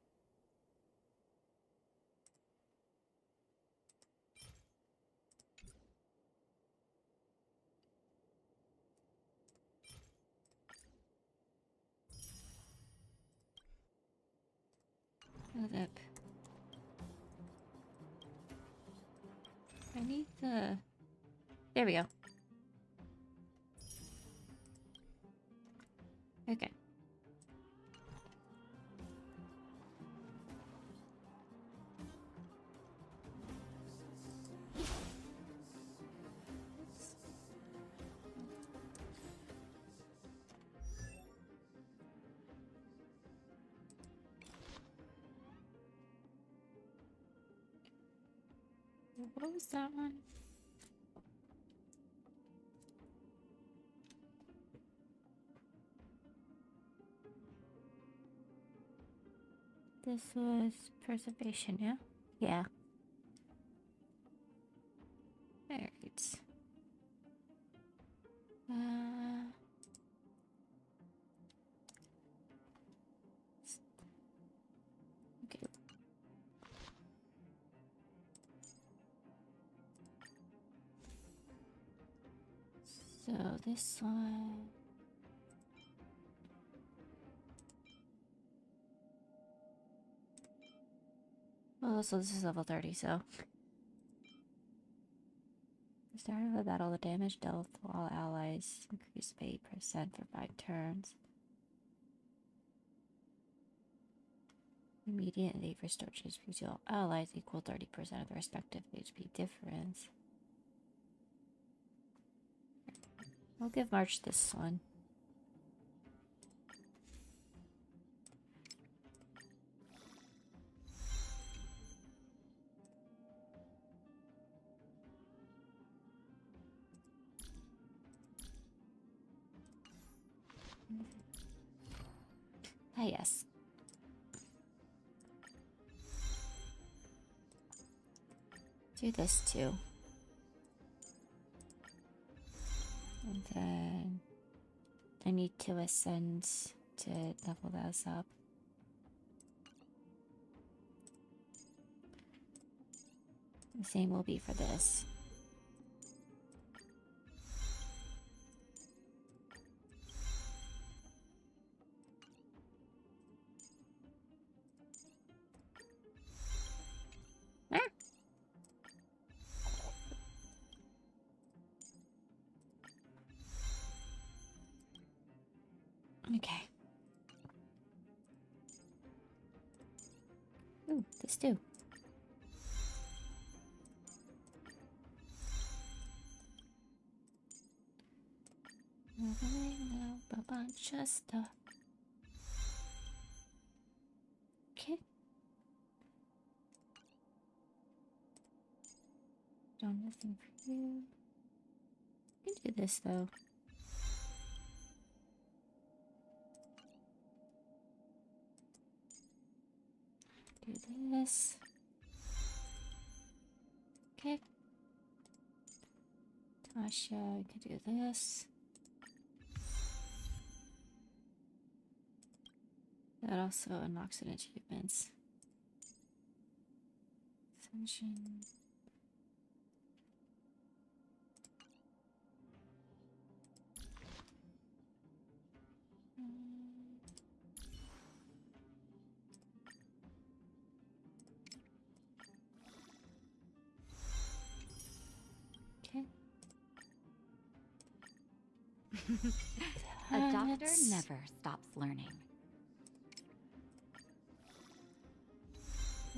Hold up. I need the... there we go. Okay. What was that one? This was preservation, yeah? Yeah. Alright. Okay. So this one... oh, so this is level 30, so... the start of a battle, the damage dealt to all allies increased by 8% for 5 turns. Immediately restore HP to all allies equal 30% of the respective HP difference. I'll give March this one. Ah, yes. Do this too. And then I need to ascend to level those up. The same will be for this. Okay. Ooh, this too. Leveling up a bunch of stuff. Okay. Don't nothing for you. I can do this though. Do this. Okay. Natasha, we can do this. That also unlocks it achievements. Ascension. Okay. A doctor never stops learning.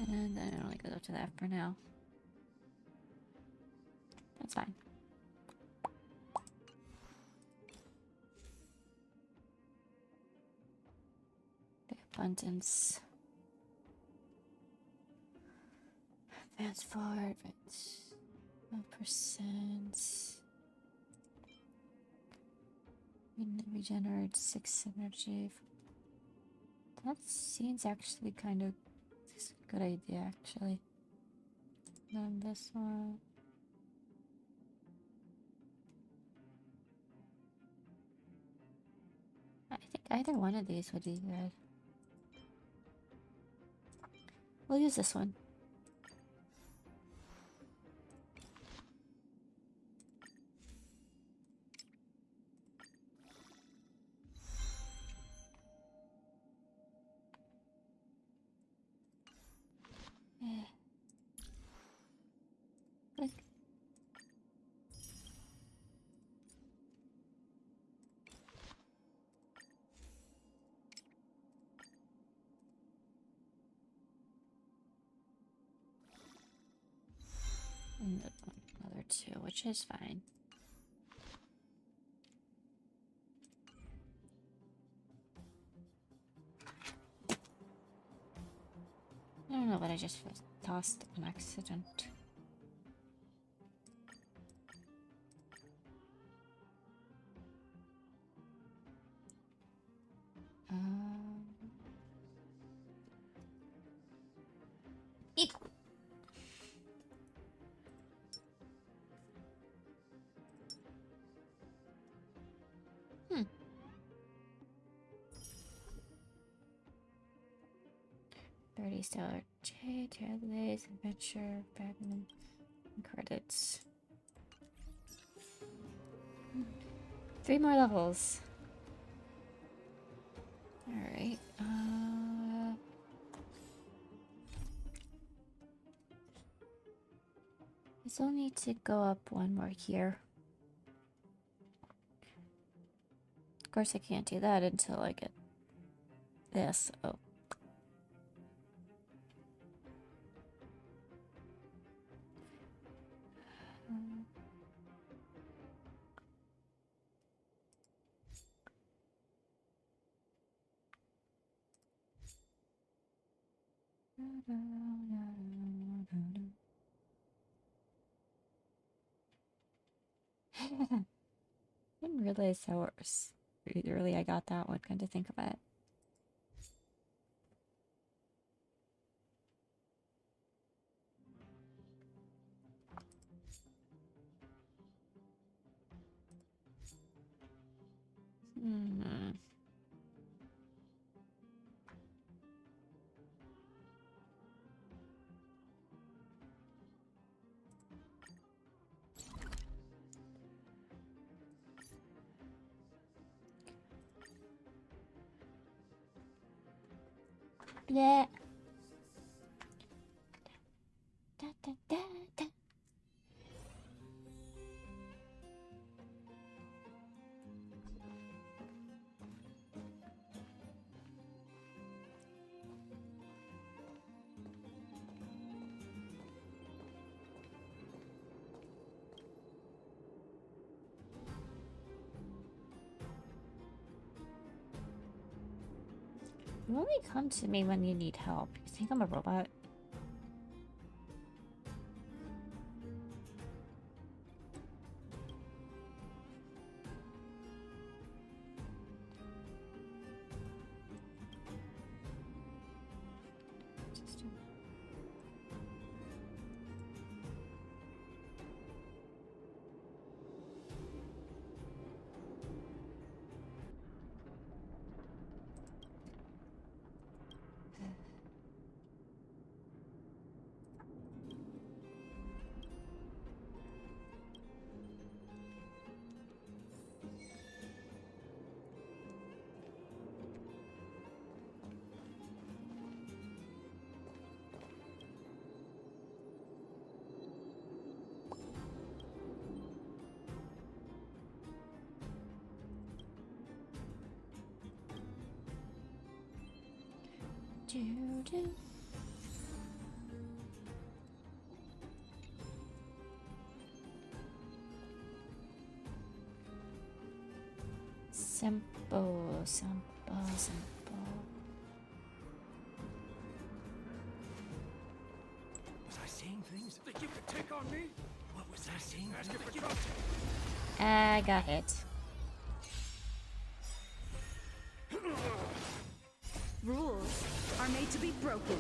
And then it only goes up to that for now. That's fine. The abundance. Advance forward, but 1%. Regenerate 6 energy. That seems actually kind of a good idea, actually. Then this one. I think either one of these would be good. We'll use this one. Look. And another 2, which is fine. I don't know, but I just tossed an accident. Eep. 30 stellar J, Trailblaze, Adventure, Batman, credits. 3 more levels. Alright, I still need to go up one more here. Of course, I can't do that until I get this. Oh. I didn't realize how early I got that one. Kind of think about it. Yeah. Da, da, da, da. You only come to me when you need help. You think I'm a robot? Do. Sampo. Was I saying things? Think you could take on me? What was I saying? Ask if for trouble. I got hit. Rules are made to be broken.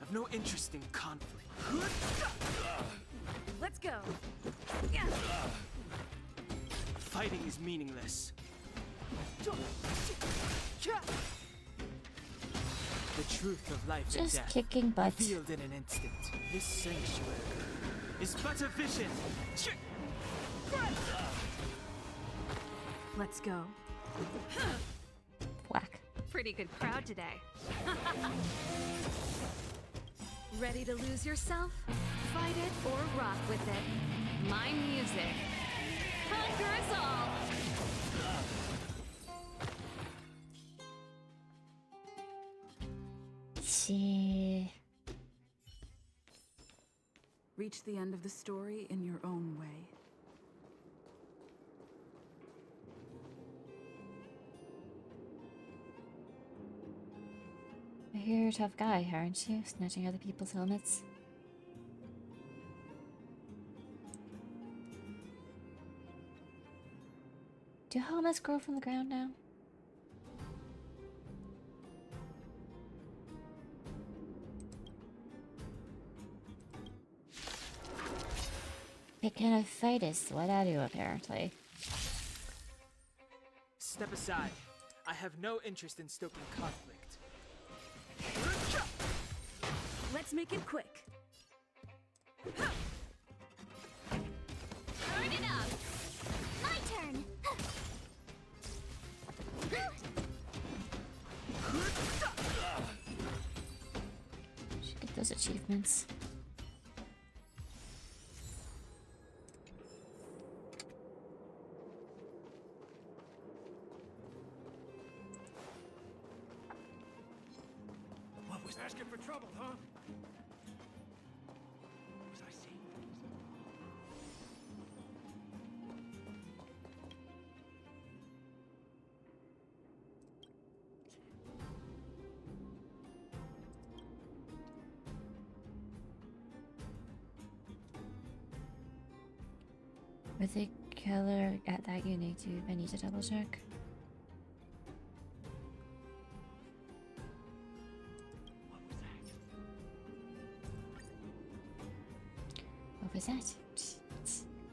I've no interest in conflict. Let's go. Fighting is meaningless. The truth of life and Just death, kicking butt. revealed in an instant. This sanctuary is but a vision. Let's go. Whack. Pretty good crowd today. Ready to lose yourself? Fight it or rock with it. My music. Conquer us all! See. Reach the end of the story in your own way. I hear you're a tough guy, aren't you? Snatching other people's helmets. Do helmets grow from the ground now? Picking a fight is what I do, apparently. Step aside. I have no interest in stoking conflict. Let's make it quick. Turn it up! My turn! Should get those achievements. What was asking for trouble, huh? Was I saying things? With a killer at that unique tube, I need to double check. What was that?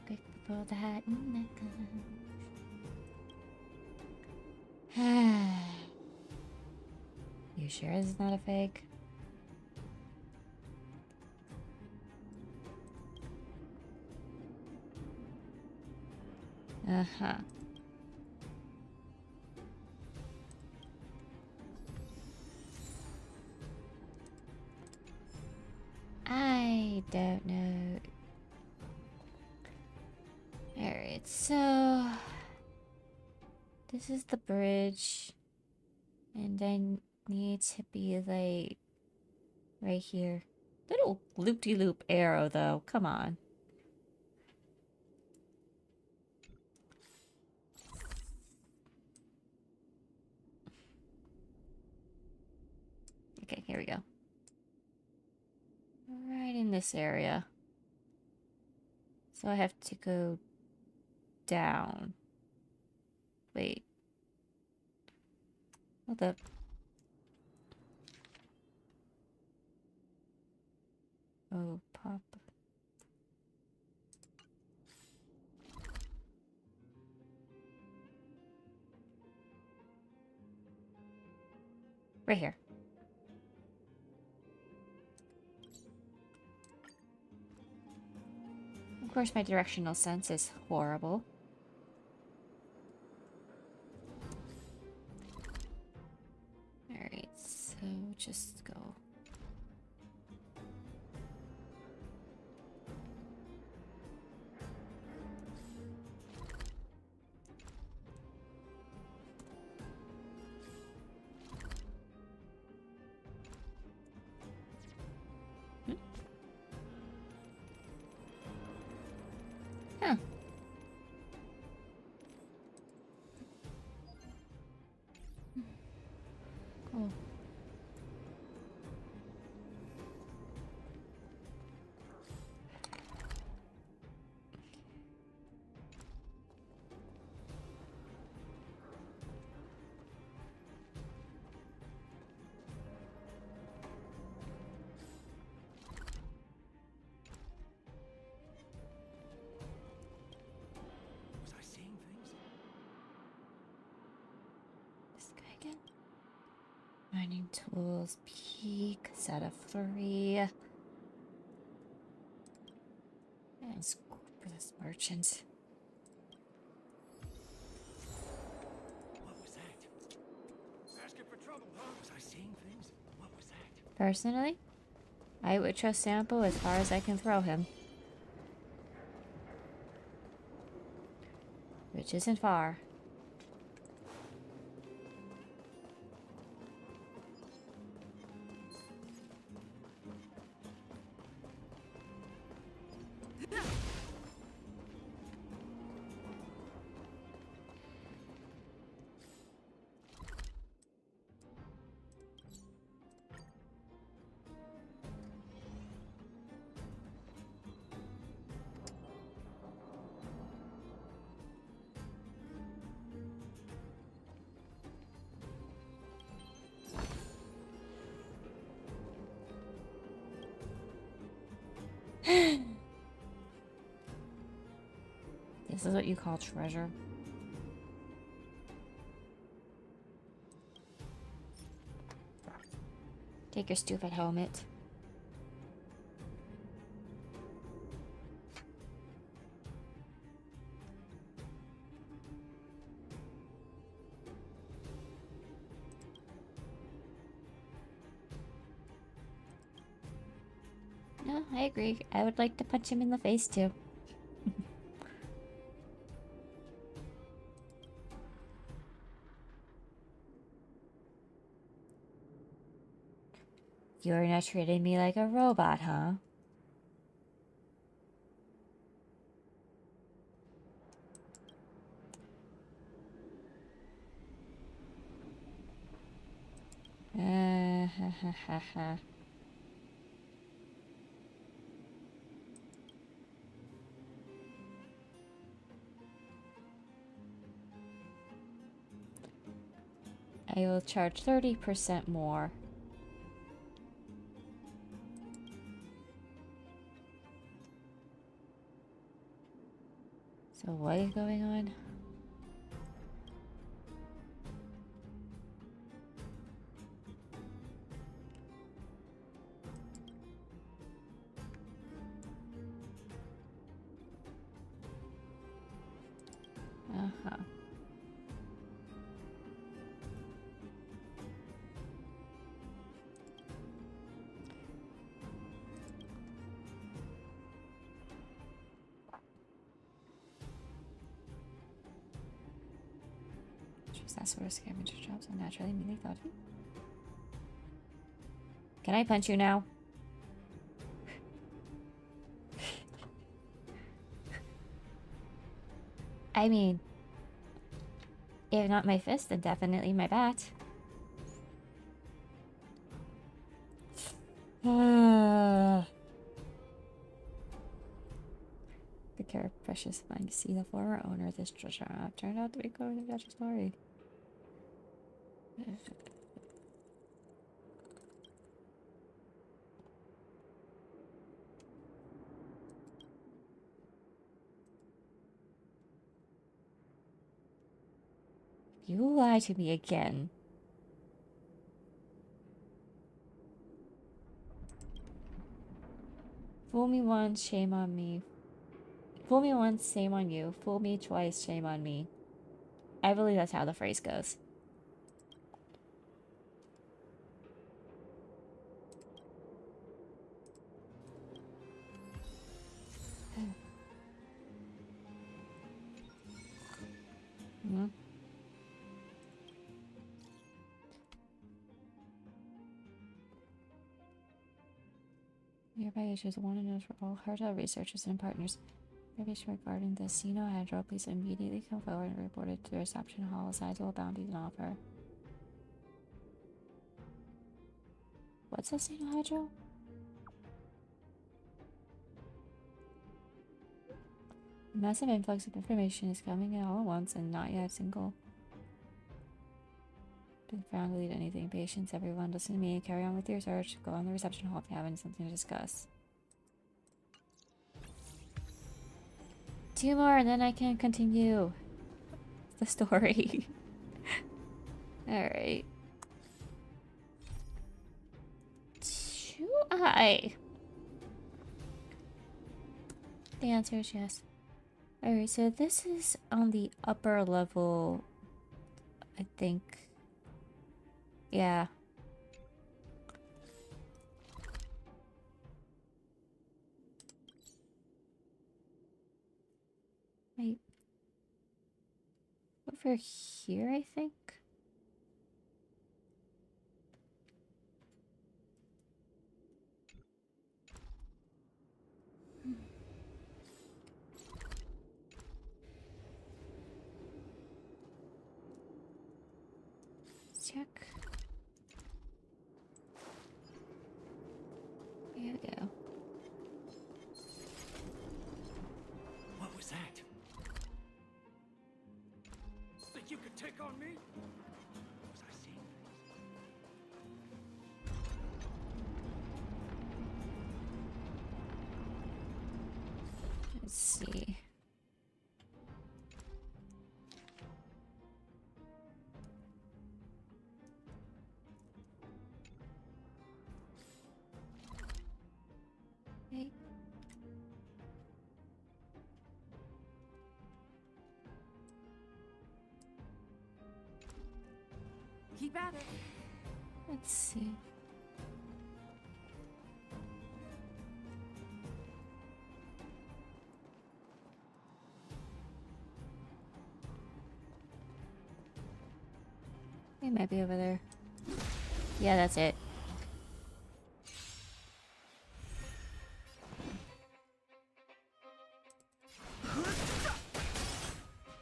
Quick before the hat and necklace. You sure this is not a fake? Uh-huh. I don't know. Alright, so this is the bridge, and I need to be like right here. Little loop-de-loop arrow though, come on. Okay, here we go. Right in this area. So I have to go down. Wait. Hold up. Oh, pop. Right here. Of course, my directional sense is horrible. Alright, so just go. Mining tools, peak, set of 3. And scrupulous merchant. What was that? Asking for trouble, huh? Was I seeing things? What was that? Personally, I would trust Sampo as far as I can throw him. Which isn't far. This is what you call treasure. Take your stupid helmet. No, I agree. I would like to punch him in the face too. You're not treating me like a robot, huh? Ha ha ha ha. I will charge 30% more. So what is going on? Uh-huh. That sort of scavenger jobs are naturally immediately thought of. Can I punch you now? I mean, if not my fist, then definitely my bat. The care of precious find see the former owner of this treasure map turned out to be going to Dutch story. You lie to me again. Fool me once, shame on me. Fool me once, shame on you. Fool me twice, shame on me. I believe that's how the phrase goes. Hmm. Nearby issues want to know for all cartel researchers and partners. Information regarding the Xenohydro, please immediately come forward and report it to the reception hall. Sizable bounties and offer. What's a Xenohydro? A massive influx of information is coming in all at once and not yet single. Been found to lead anything. Patience, everyone. Listen to me. Carry on with your search. Go on the reception hall if you have something to discuss. 2 more and then I can continue the story. Alright. Hi. The answer is yes. Alright, so this is on the upper level, I think. Yeah. Wait. Over here, I think? Check. There we go. What was that? Think you could take on me? Was I seeing things? Let's see. Okay. Keep at it. Let's see. It might be over there. Yeah, that's it.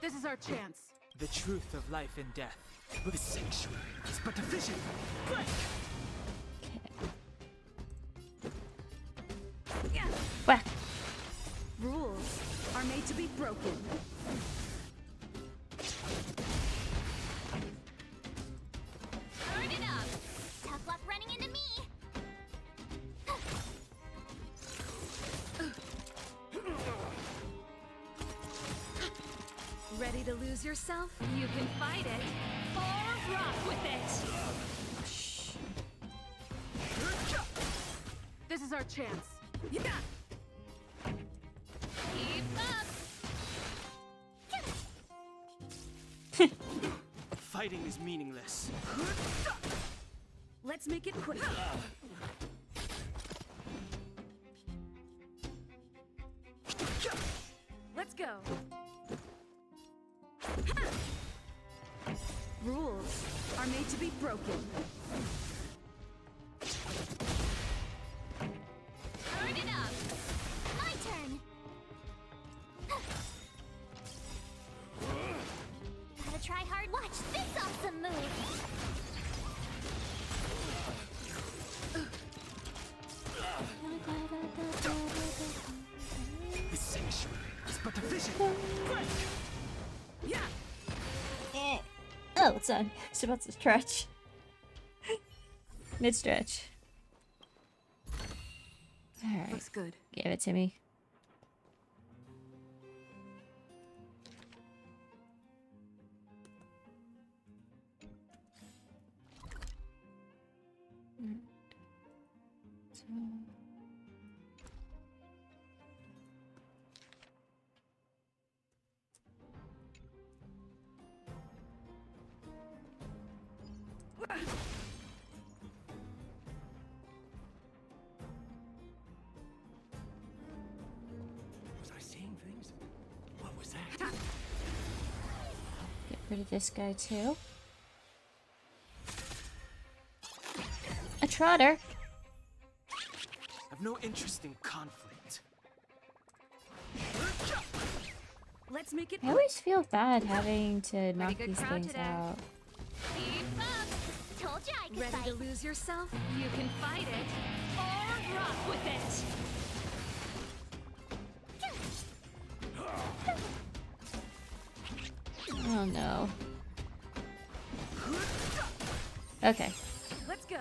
This is our chance. The truth of life and death. The sanctuary is but a vision. Break! Whack! Rules are made to be broken. Turn it up. Tough luck running into me. Ready to lose yourself? You can fight it. Or rock with it. This is our chance. Yeah. Keep up. Fighting is meaningless. Let's make it quick. Let's go. Rules are made to be broken. Turn it up. My turn. Gotta try hard. Watch this awesome move. The sanctuary is but a vision. Break! Yeah. Oh, it's on. It's about to stretch. Mid stretch. Alright. Looks good. Give it to me. So... Was I seeing things? What was that? Get rid of this guy too. A trotter. I've no interest in conflict. Let's make it I always feel bad having to knock good these crowd things today. out. Keep up. Told ya I could Ready fight. to lose yourself? You can fight it. Or rock with it. Oh no. Okay. Let's go.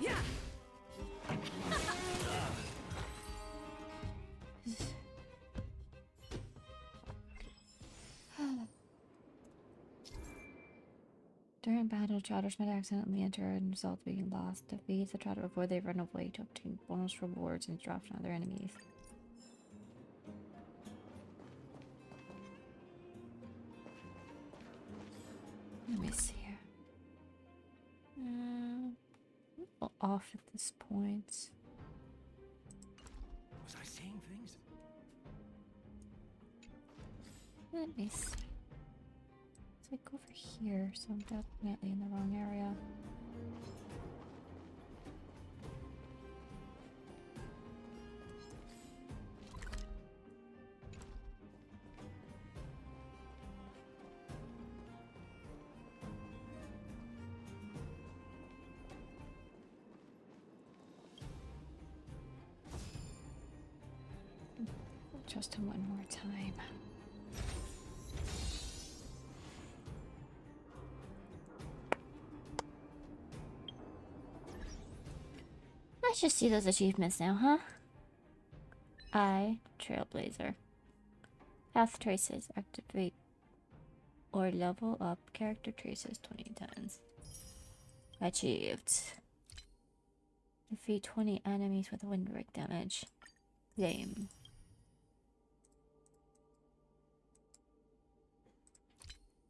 Yeah. During battle, trotters might accidentally enter and result in being lost. Defeat the trotter before they run away to obtain bonus rewards and drop from other enemies. Let me see here. A little off at this point. Was I seeing things? Let me see. It's like over here, so I'm definitely in the wrong area. Trust him one more time. Let's just see those achievements now, huh? Trailblazer. Path traces. Activate or level up character traces 20 times. Achieved. Defeat 20 enemies with wind break damage. Claim.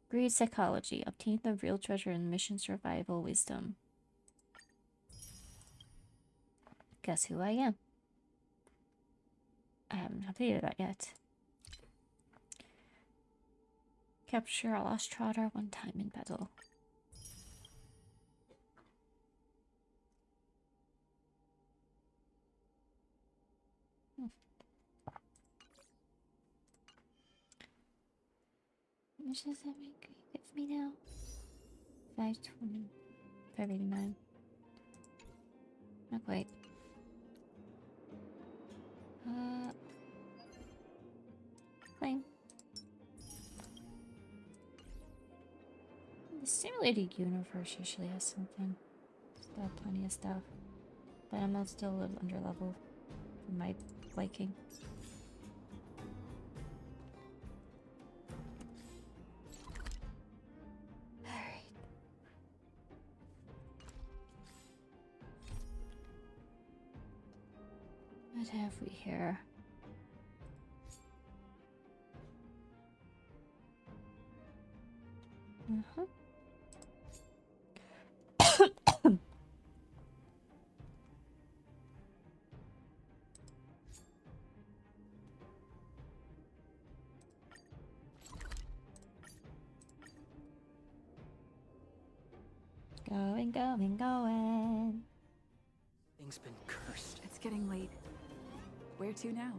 Greed psychology. Obtain the real treasure in mission survival wisdom. Guess who I am? I haven't completed that yet. Capture a lost trotter one time in battle. How much does that make give me now? 520. 589. Not quite. Claim. The simulated universe usually has something. Still have plenty of stuff. But I'm still a little under level for my liking. Alright. What have we here? Going. Thing's been cursed. It's getting late. Where to now?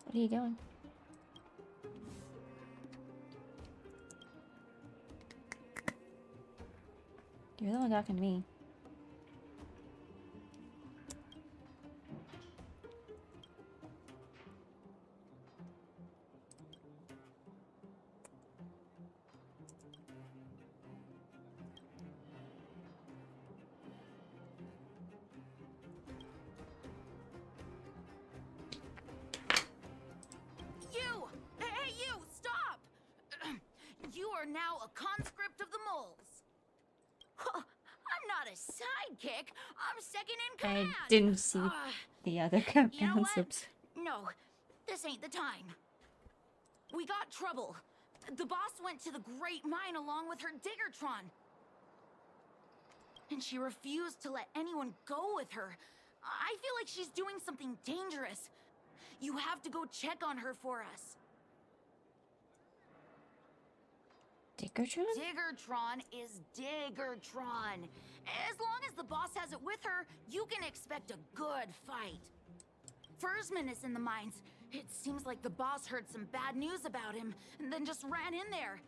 What are you doing? You're the one talking to me. Now a conscript of the moles. I'm not a sidekick. I'm second in command. I didn't see the other commands. You know what? No, this ain't the time. We got trouble. The boss went to the Great Mine along with her Diggertron. And she refused to let anyone go with her. I feel like she's doing something dangerous. You have to go check on her for us. Diggertron? Diggertron is Diggertron. As long as the boss has it with her, you can expect a good fight. Fersman is in the mines. It seems like the boss heard some bad news about him and then just ran in there.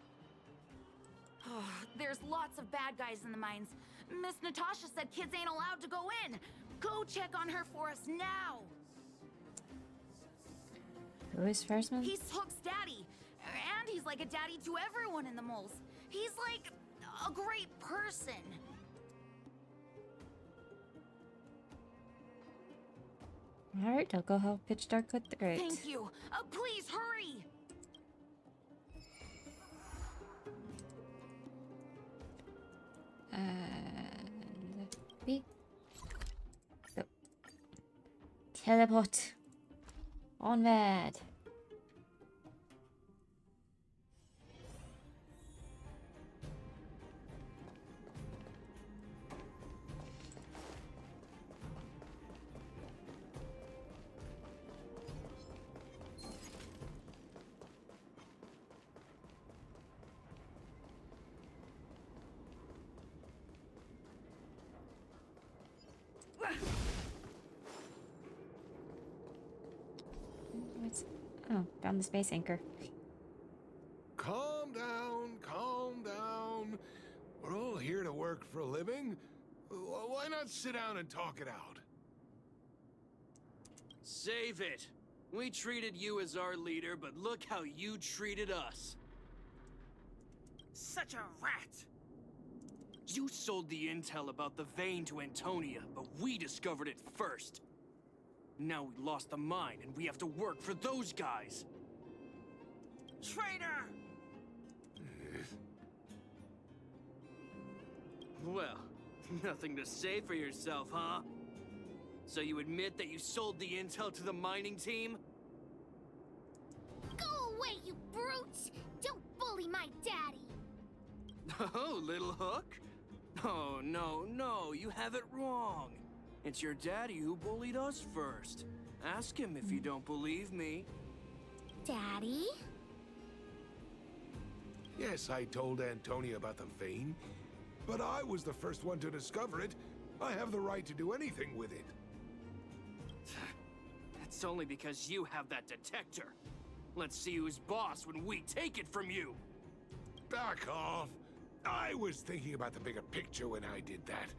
Oh, there's lots of bad guys in the mines. Miss Natasha said kids ain't allowed to go in. Go check on her for us now. Who is Fersman? He's Hook's daddy. And he's like a daddy to everyone in the moles. He's like a great person. Alright, I'll go help Pitch Dark with the grate. Thank you. Please hurry. B. So. Teleport. Onward. Oh, found the space anchor. Calm down, calm down. We're all here to work for a living. Why not sit down and talk it out? Save it. We treated you as our leader, but look how you treated us. Such a rat! You sold the intel about the vein to Antonia, but we discovered it first. Now we lost the mine, and we have to work for those guys. Traitor! Well, nothing to say for yourself, huh? So you admit that you sold the intel to the mining team? Go away, you brutes! Don't bully my daddy! Oh, little hook? Oh, no, you have it wrong. It's your daddy who bullied us first. Ask him if you don't believe me. Daddy? Yes, I told Antonia about the vein, but I was the first one to discover it. I have the right to do anything with it. That's only because you have that detector. Let's see who's boss when we take it from you. Back off. I was thinking about the bigger picture when I did that.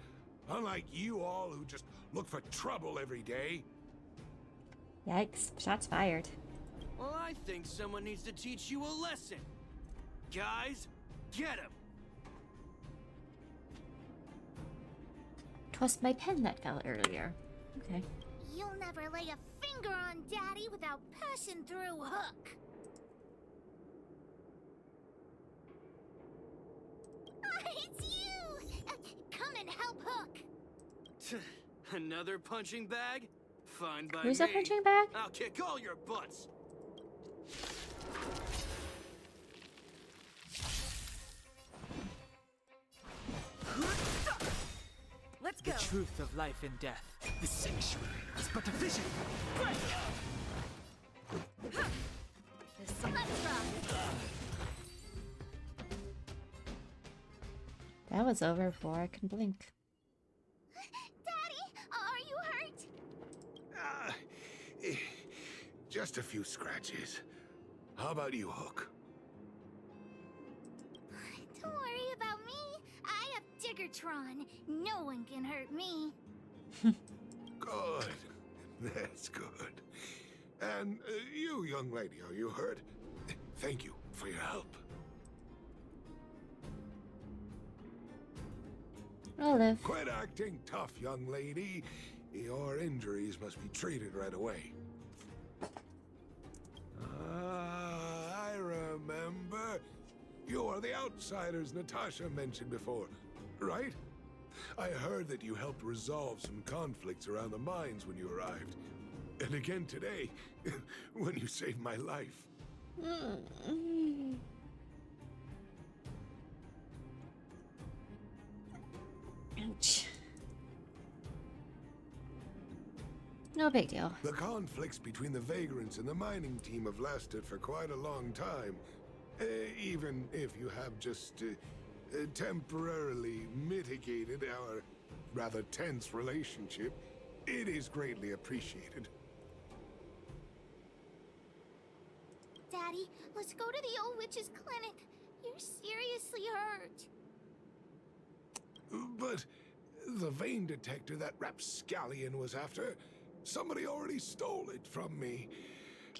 Unlike you all who just look for trouble every day. Yikes, shots fired. Well, I think someone needs to teach you a lesson. Guys, get him! Twas my pen that fell earlier. Okay. You'll never lay a finger on Daddy without passing through Hook. It's you! Come and help Hook. Another punching bag? Fine by Who's me. a punching bag? I'll kick all your butts. Let's go. The truth of life and death. The sanctuary is but a vision. Let's rock. That was over before I can blink. Daddy, are you hurt? Just a few scratches. How about you, Hook? Don't worry about me. I have Diggertron. No one can hurt me. Good. That's good. And you, young lady, are you hurt? Thank you for your help. I'll live. Quit acting tough, young lady. Your injuries must be treated right away. I remember. You are the outsiders Natasha mentioned before, right? I heard that you helped resolve some conflicts around the mines when you arrived. And again today, when you saved my life. Ouch. No big deal. The conflicts between the vagrants and the mining team have lasted for quite a long time. Even if you have just temporarily mitigated our rather tense relationship, it is greatly appreciated. Daddy, let's go to the old witch's clinic. You're seriously hurt. But the vein detector that rapscallion was after, somebody already stole it from me.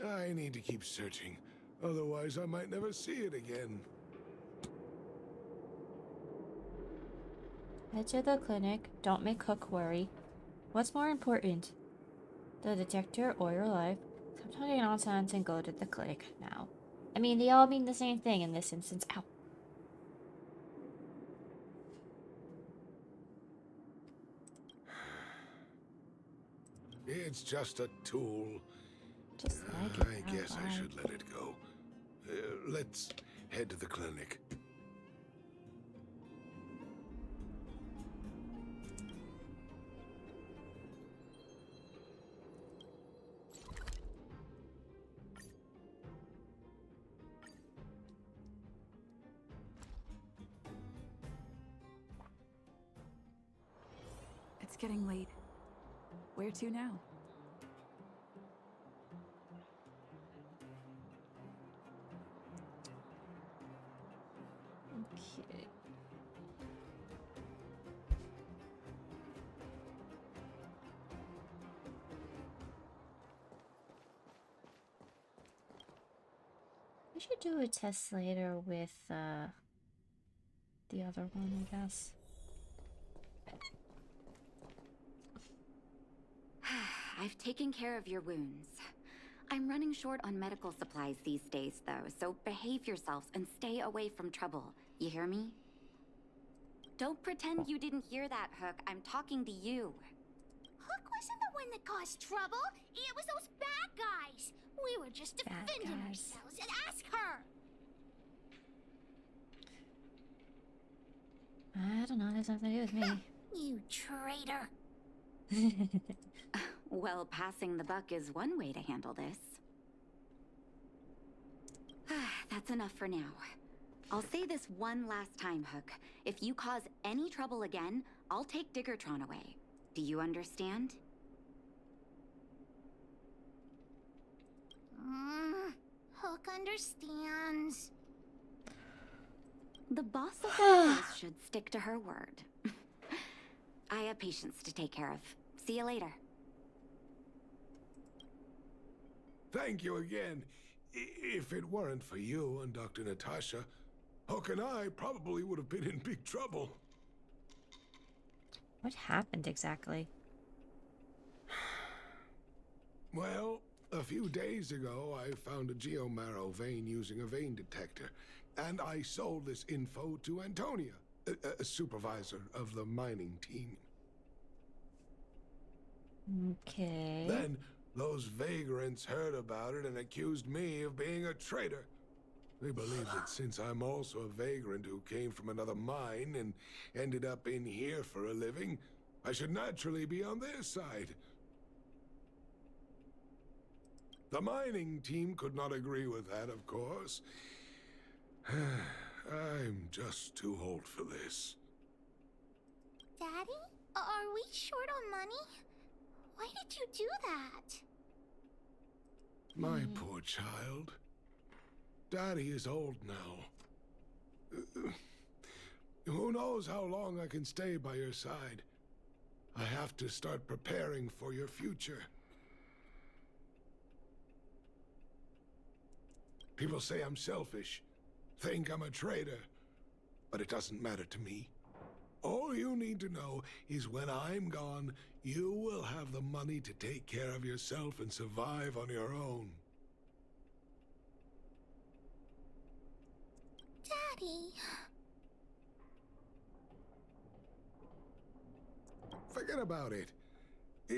I need to keep searching, otherwise I might never see it again. Head to the clinic. Don't make Hook worry. What's more important? the detector or your life. Stop talking nonsense and go to the clinic now. I mean, they all mean the same thing in this instance. Ow. It's just a tool. Just like it. I guess I should let it go. Let's head to the clinic. It's getting late. Where to now? Okay. We should do a test later with the other one, I guess. I've taken care of your wounds. I'm running short on medical supplies these days, though, so behave yourselves and stay away from trouble. You hear me? Don't pretend you didn't hear that, Hook. I'm talking to you. Hook wasn't the one that caused trouble. It was those bad guys. We were just defending ourselves. And ask her. I don't know. There's nothing to do with me. You traitor. Well, passing the buck is one way to handle this. That's enough for now. I'll say this one last time, Hook. If you cause any trouble again, I'll take Diggertron away. Do you understand? Hook understands. The boss of the place should stick to her word. I have patients to take care of. See you later. Thank you again. If it weren't for you and Dr. Natasha, Hook and I probably would have been in big trouble. What happened exactly? Well, a few days ago, I found a geomarrow vein using a vein detector, and I sold this info to Antonia, a supervisor of the mining team. Okay. Then those vagrants heard about it and accused me of being a traitor. They believe that since I'm also a vagrant who came from another mine and ended up in here for a living, I should naturally be on their side. The mining team could not agree with that, of course. I'm just too old for this. Daddy? Are we short on money? Why did you do that? My poor child. Daddy is old now. Who knows how long I can stay by your side? I have to start preparing for your future. People say I'm selfish, think I'm a traitor, but it doesn't matter to me. All you need to know is when I'm gone, you will have the money to take care of yourself and survive on your own. Daddy. Forget about it.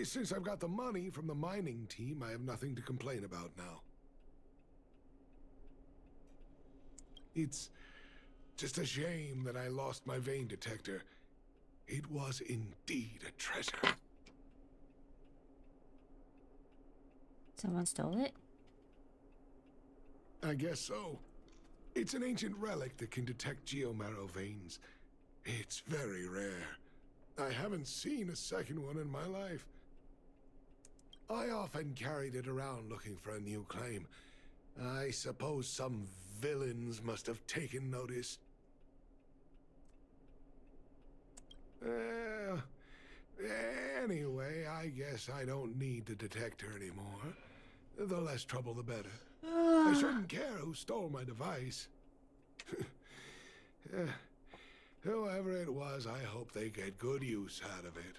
Since I've got the money from the mining team, I have nothing to complain about now. It's just a shame that I lost my vein detector. It was indeed a treasure. Someone stole it? I guess so. It's an ancient relic that can detect geomarrow veins. It's very rare. I haven't seen a second one in my life. I often carried it around looking for a new claim. I suppose some villains must have taken notice. Anyway, I guess I don't need the detector anymore. The less trouble, the better. I shouldn't care who stole my device. Whoever it was, I hope they get good use out of it.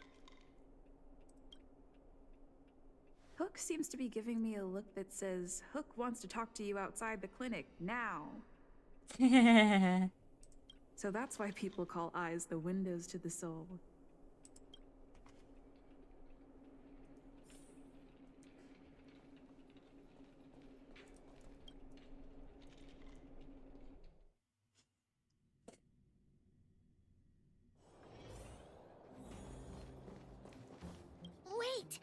Hook seems to be giving me a look that says, Hook wants to talk to you outside the clinic now. So that's why people call eyes the windows to the soul. Wait!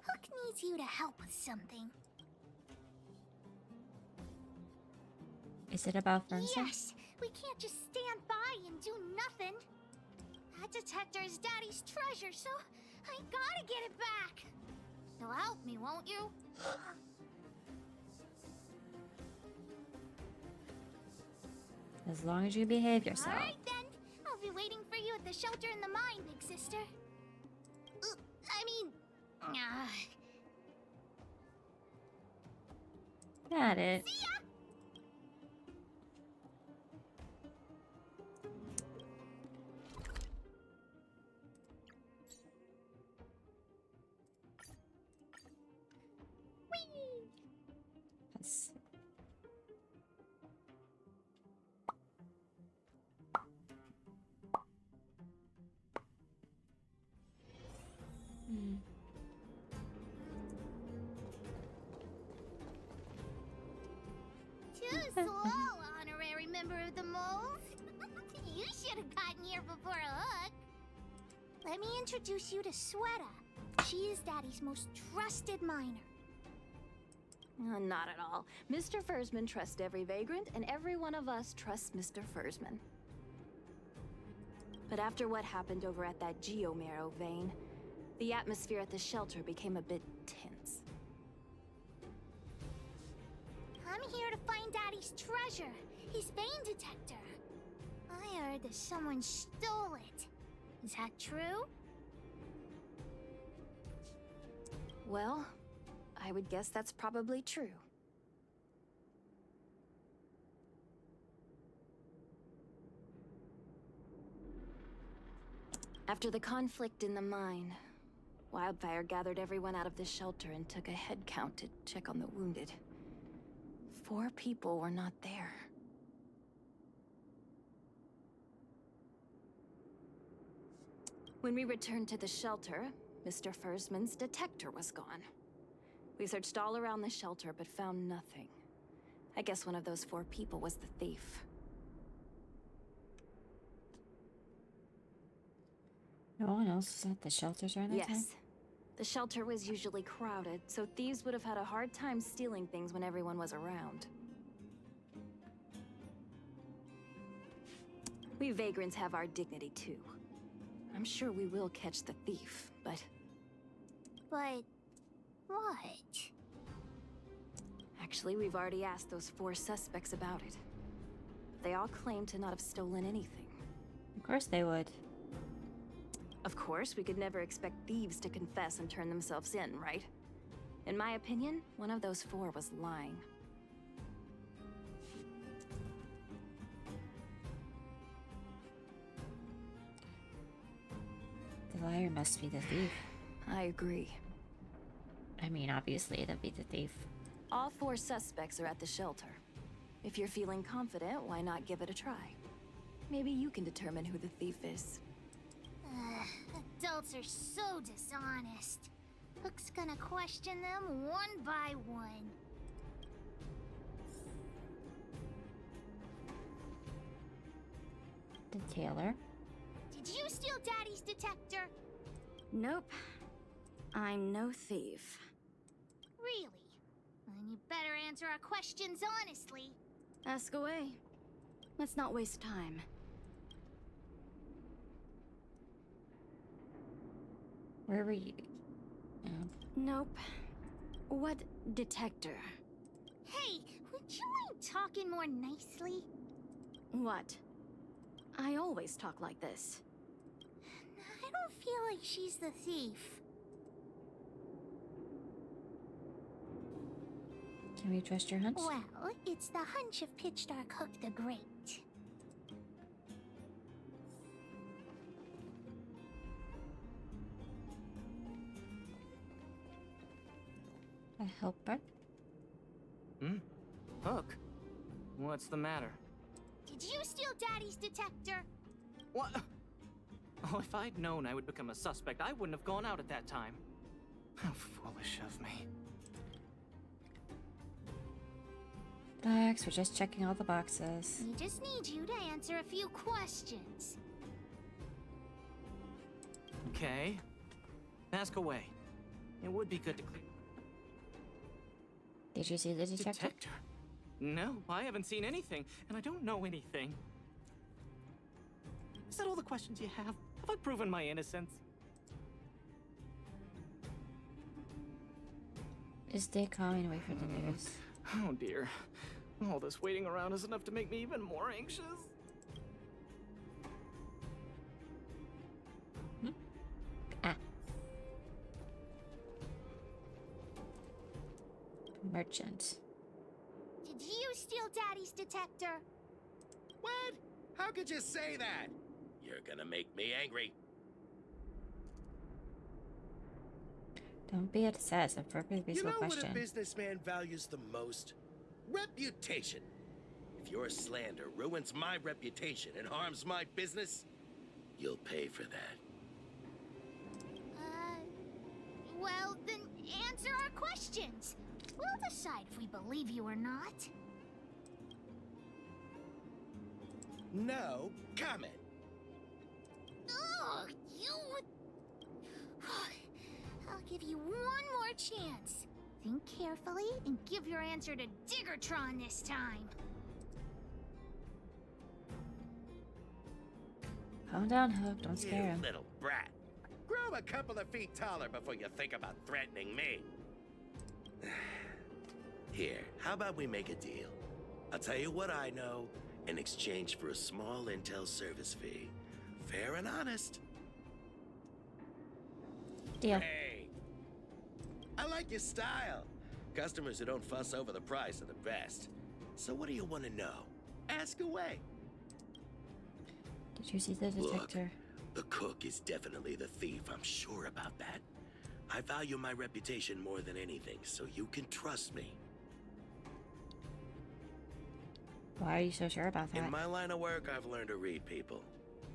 Hook needs you to help with something. Is it about Fersman? Yes! We can't just stand by and do nothing. That detector is Daddy's treasure, so I gotta get it back. You'll help me, won't you? As long as you behave yourself. Alright then. I'll be waiting for you at the shelter in the mine, big sister. Got it. See ya! Let's... Too slow, honorary member of the moles. You should have gotten here before Hook. Let me introduce you to Sweta. She is Daddy's most trusted miner. Not at all. Mr. Fersman trusts every vagrant, and every one of us trusts Mr. Fersman. But after what happened over at that geomarrow vein, the atmosphere at the shelter became a bit tense. I'm here to find Daddy's treasure, his vein detector. I heard that someone stole it. Is that true? Well, I would guess that's probably true. After the conflict in the mine, Wildfire gathered everyone out of the shelter and took a head count to check on the wounded. 4 people were not there. When we returned to the shelter, Mr. Fersman's detector was gone. We searched all around the shelter, but found nothing. I guess one of those 4 people was the thief. No one else was at the shelters around that time? Yes. The shelter was usually crowded, so thieves would have had a hard time stealing things when everyone was around. We vagrants have our dignity, too. I'm sure we will catch the thief, but... But... what? Actually, we've already asked those 4 suspects about it. They all claim to not have stolen anything. Of course they would. Of course, we could never expect thieves to confess and turn themselves in, right? In my opinion, one of those 4 was lying. The liar must be the thief. I agree. I mean, obviously, that'd be the thief. All 4 suspects are at the shelter. If you're feeling confident, why not give it a try? Maybe you can determine who the thief is. Adults are so dishonest. Hook's gonna question them one by one. The tailor? Did you steal Daddy's detector? Nope. I'm no thief. Really? Then you better answer our questions honestly. Ask away. Let's not waste time. Where were you? Nope. What detector? Hey, would you mind talking more nicely? What? I always talk like this. I don't feel like she's the thief. Can we trust your hunch? Well, it's the hunch of Pitch Dark Hook the Great. A helper? Hmm? Hook? What's the matter? Did you steal Daddy's detector? What? Oh, if I'd known I would become a suspect, I wouldn't have gone out at that time. How foolish of me. Relax, we're just checking all the boxes. We just need you to answer a few questions. Okay. Ask away. It would be good to clear. Did you see the detector? No, I haven't seen anything, and I don't know anything. Is that all the questions you have? Have I proven my innocence? Just stay calm and wait for the news. Oh dear. All this waiting around is enough to make me even more anxious. Merchant. Did you steal Daddy's detector? What? How could you say that? You're gonna make me angry. Don't be upset. It's a perfectly reasonable You know question. what a businessman values the most? Reputation. If your slander ruins my reputation and harms my business, you'll pay for that. Well, then answer our questions. We'll decide if we believe you or not. No comment. Ugh, you... I'll give you one more chance. Think carefully and give your answer to Diggertron this time. Calm down, Hook. Don't scare him. You little brat. Grow a couple of feet taller before you think about threatening me. Here, how about we make a deal? I'll tell you what I know in exchange for a small intel service fee. Fair and honest. Deal. Hey, I like your style. Customers who don't fuss over the price are the best. So what do you want to know? Ask away. Did you see the detector? Look, the cook is definitely the thief. I'm sure about that. I value my reputation more than anything, so you can trust me. Why are you so sure about that? In my line of work, I've learned to read people.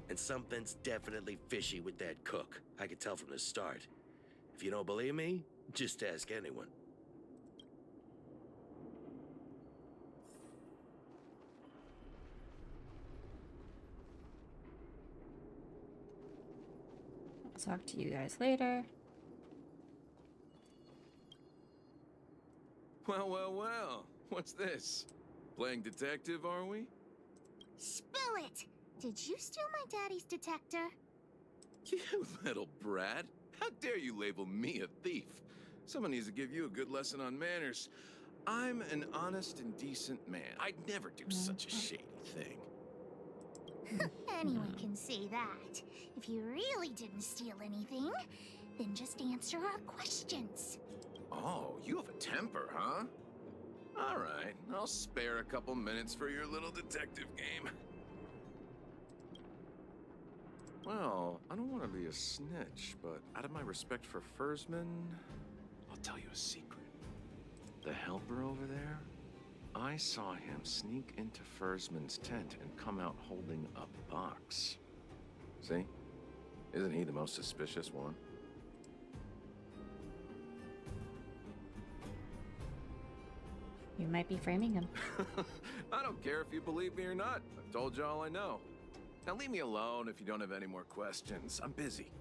And something's definitely fishy with that cook. I could tell from the start. If you don't believe me, just ask anyone. I'll talk to you guys later. Well, well, well. What's this? Playing detective, are we? Spill it! Did you steal my daddy's detector? You little brat. How dare you label me a thief? Someone needs to give you a good lesson on manners. I'm an honest and decent man. I'd never do such a shady thing. Anyone can say that. If you really didn't steal anything, then just answer our questions. Oh, you have a temper, huh? All right, I'll spare a couple minutes for your little detective game. Well, I don't want to be a snitch, but out of my respect for Fersman, I'll tell you a secret. The helper over there, I saw him sneak into Fersman's tent and come out holding a box. See? Isn't he the most suspicious one? You might be framing him. I don't care if you believe me or not. I've told you all I know. Now leave me alone if you don't have any more questions. I'm busy.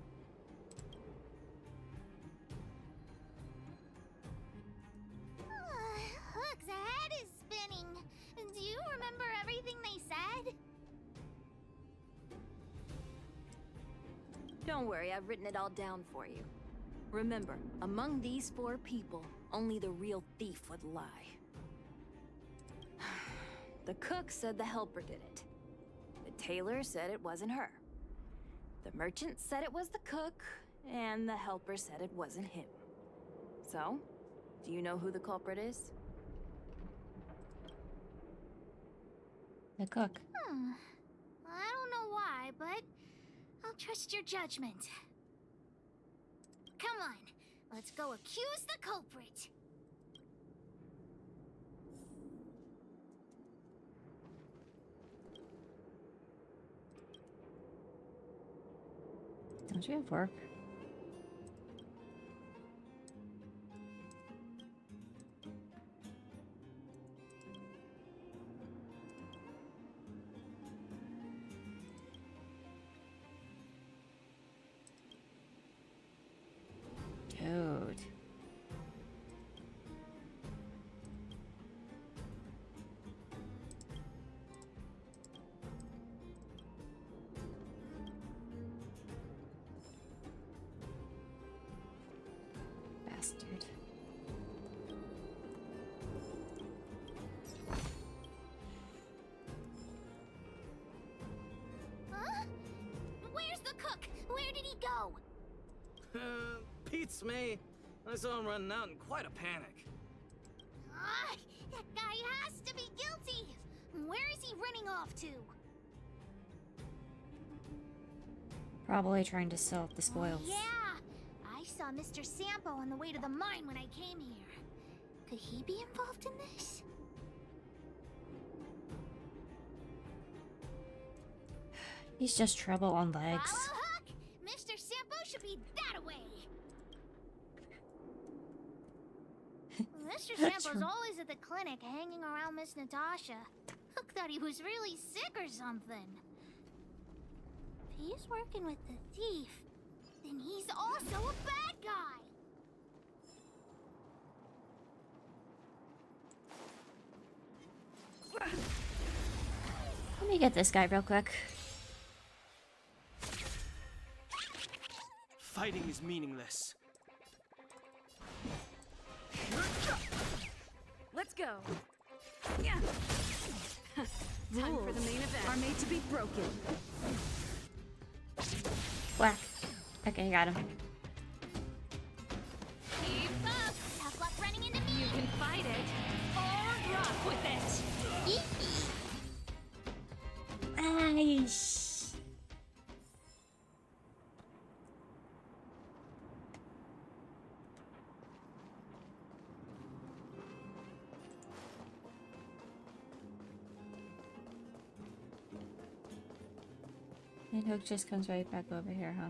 Hook's head is spinning. Do you remember everything they said? Don't worry, I've written it all down for you. Remember, among these 4 people, only the real thief would lie. The cook said the helper did it. The tailor said it wasn't her. The merchant said it was the cook, and the helper said it wasn't him. So, do you know who the culprit is? The cook. I don't know why, but I'll trust your judgment. Come on, let's go accuse the culprit. Don't you have work? Dude. Bastard. Huh? Where's the cook? Where did he go? Beats me. I saw him running out in quite a panic. Ah, that guy has to be guilty. Where is he running off to? Probably trying to sell the spoils. Yeah, I saw Mr. Sampo on the way to the mine when I came here. Could he be involved in this? He's just trouble on legs. Follow Hook! Mr. Sampo should be that way. Mr. Sampo's always at the clinic hanging around Miss Natasha. Hook thought he was really sick or something. If he's working with the thief, then he's also a bad guy. Let me get this guy real quick. Fighting is meaningless. Let's go. Yeah. Time for the main event. Are made to be broken. Whack. Okay, got him. Keep up. Tough luck running into me. You can fight it or rock with it. Nice. And Hook just comes right back over here, huh?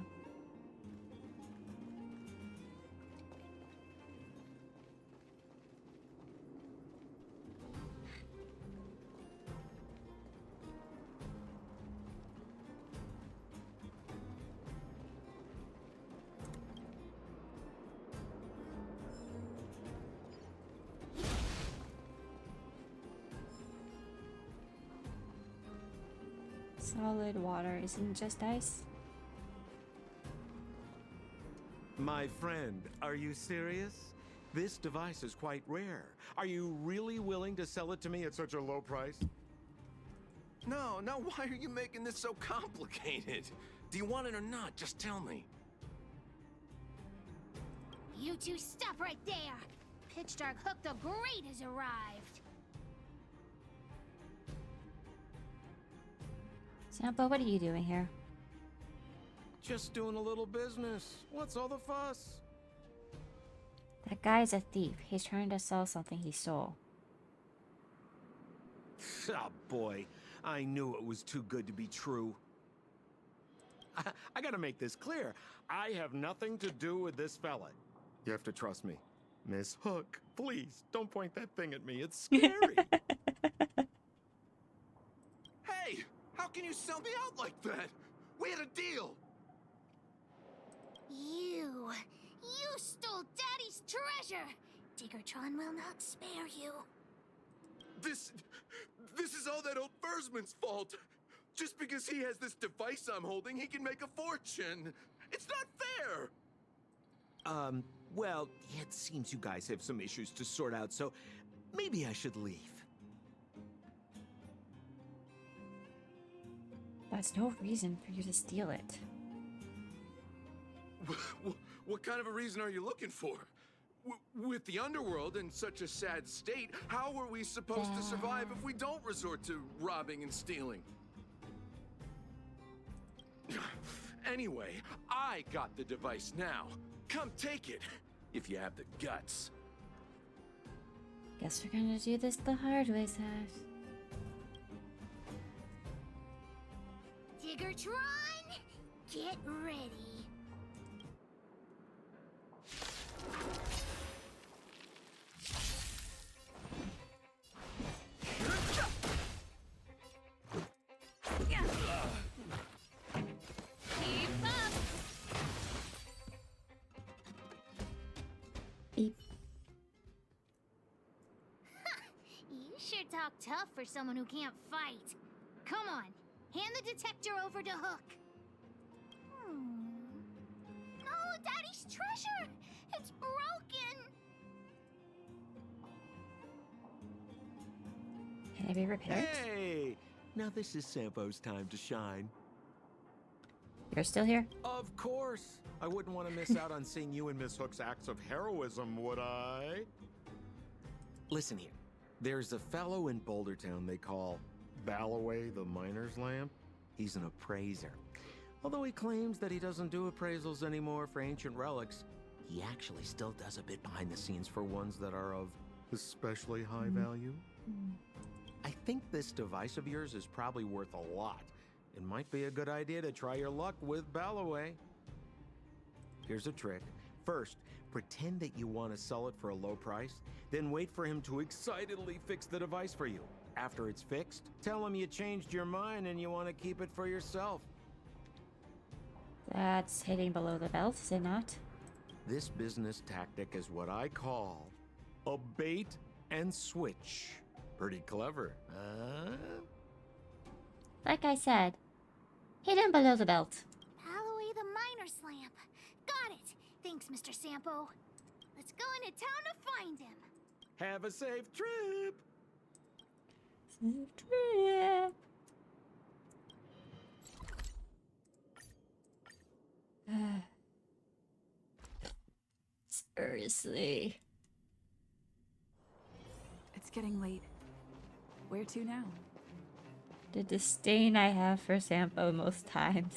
Solid water isn't just ice. My friend, are you serious? This device is quite rare. Are you really willing to sell it to me at such a low price? No, why are you making this so complicated? Do you want it or not? Just tell me. You two stop right there. Pitch Dark Hook the Great has arrived. Sampo, what are you doing here? Just doing a little business. What's all the fuss? That guy's a thief. He's trying to sell something he stole. Oh boy, I knew it was too good to be true. I gotta make this clear. I have nothing to do with this fella. You have to trust me. Miss Hook, please, don't point that thing at me. It's scary. Hey! How can you sell me out like that? We had a deal! You stole Daddy's treasure! Diggertron will not spare you. This is all that old Fersman's fault! Just because he has this device I'm holding, he can make a fortune! It's not fair! Well, it seems you guys have some issues to sort out, so maybe I should leave. That's no reason for you to steal it. What kind of a reason are you looking for? With the underworld in such a sad state, how are we supposed to survive if we don't resort to robbing and stealing? Anyway, I got the device now. Come take it, if you have the guts. Guess we're gonna do this the hard way, Sash. Diggertron, get ready. talk tough for someone who can't fight. Come on, hand the detector over to Hook. No, Daddy's treasure! It's broken! Can it be repaired? Hey! Now this is Sampo's time to shine. You're still here? Of course! I wouldn't want to miss out on seeing you and Miss Hook's acts of heroism, would I? Listen here. There's a fellow in Boulder Town they call Balaway the Miner's Lamp. He's an appraiser. Although he claims that he doesn't do appraisals anymore for ancient relics, he actually still does a bit behind the scenes for ones that are of especially high value. I think this device of yours is probably worth a lot. It might be a good idea to try your luck with Balaway. Here's a trick. First, pretend that you want to sell it for a low price, then wait for him to excitedly fix the device for you. After it's fixed, tell him you changed your mind and you want to keep it for yourself. That's hitting below the belt, is it not? This business tactic is what I call a bait and switch. Pretty clever, huh? Like I said, hidden below the belt. Balaway the Miner's Lamp. Got it. Thanks, Mr. Sampo. Let's go into town to find him. Have a safe trip! Safe trip. Seriously. It's getting late. Where to now? The disdain I have for Sampo most times.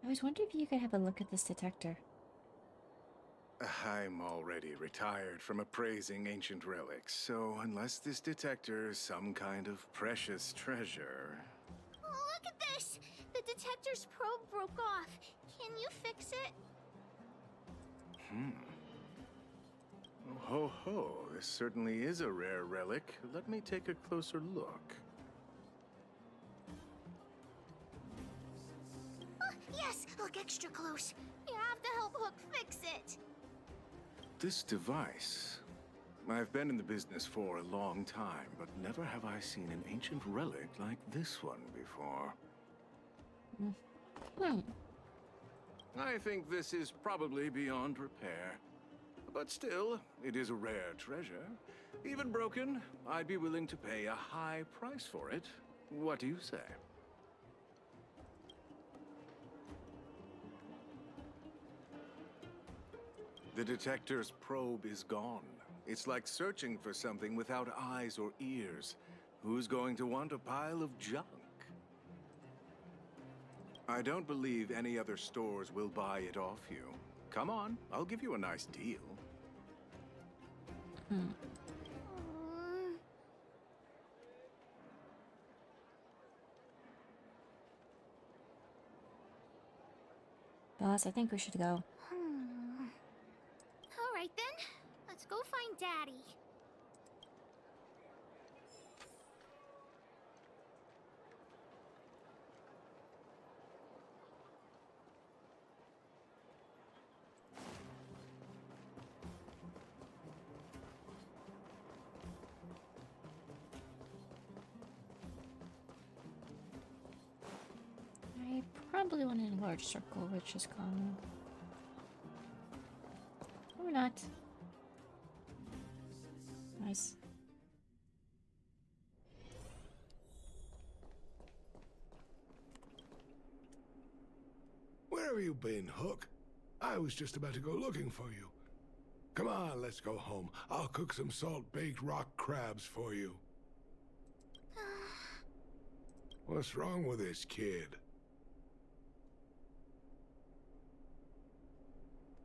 I was wondering if you could have a look at this detector. I'm already retired from appraising ancient relics, so unless this detector is some kind of precious treasure... Oh, look at this! The detector's probe broke off. Can you fix it? Oh, ho ho, this certainly is a rare relic. Let me take a closer look. Oh, yes! Look extra close. You have to help Hook fix it. This device... I've been in the business for a long time, but never have I seen an ancient relic like this one before. I think this is probably beyond repair. But still, it is a rare treasure. Even broken, I'd be willing to pay a high price for it. What do you say? The detector's probe is gone. It's like searching for something without eyes or ears. Who's going to want a pile of junk? I don't believe any other stores will buy it off you. Come on, I'll give you a nice deal. Boss, I think we should go. All right then, let's go find Daddy. I probably want a large circle, which is common. Or not. Nice. Where have you been, Hook? I was just about to go looking for you. Come on, let's go home. I'll cook some salt-baked rock crabs for you. What's wrong with this kid?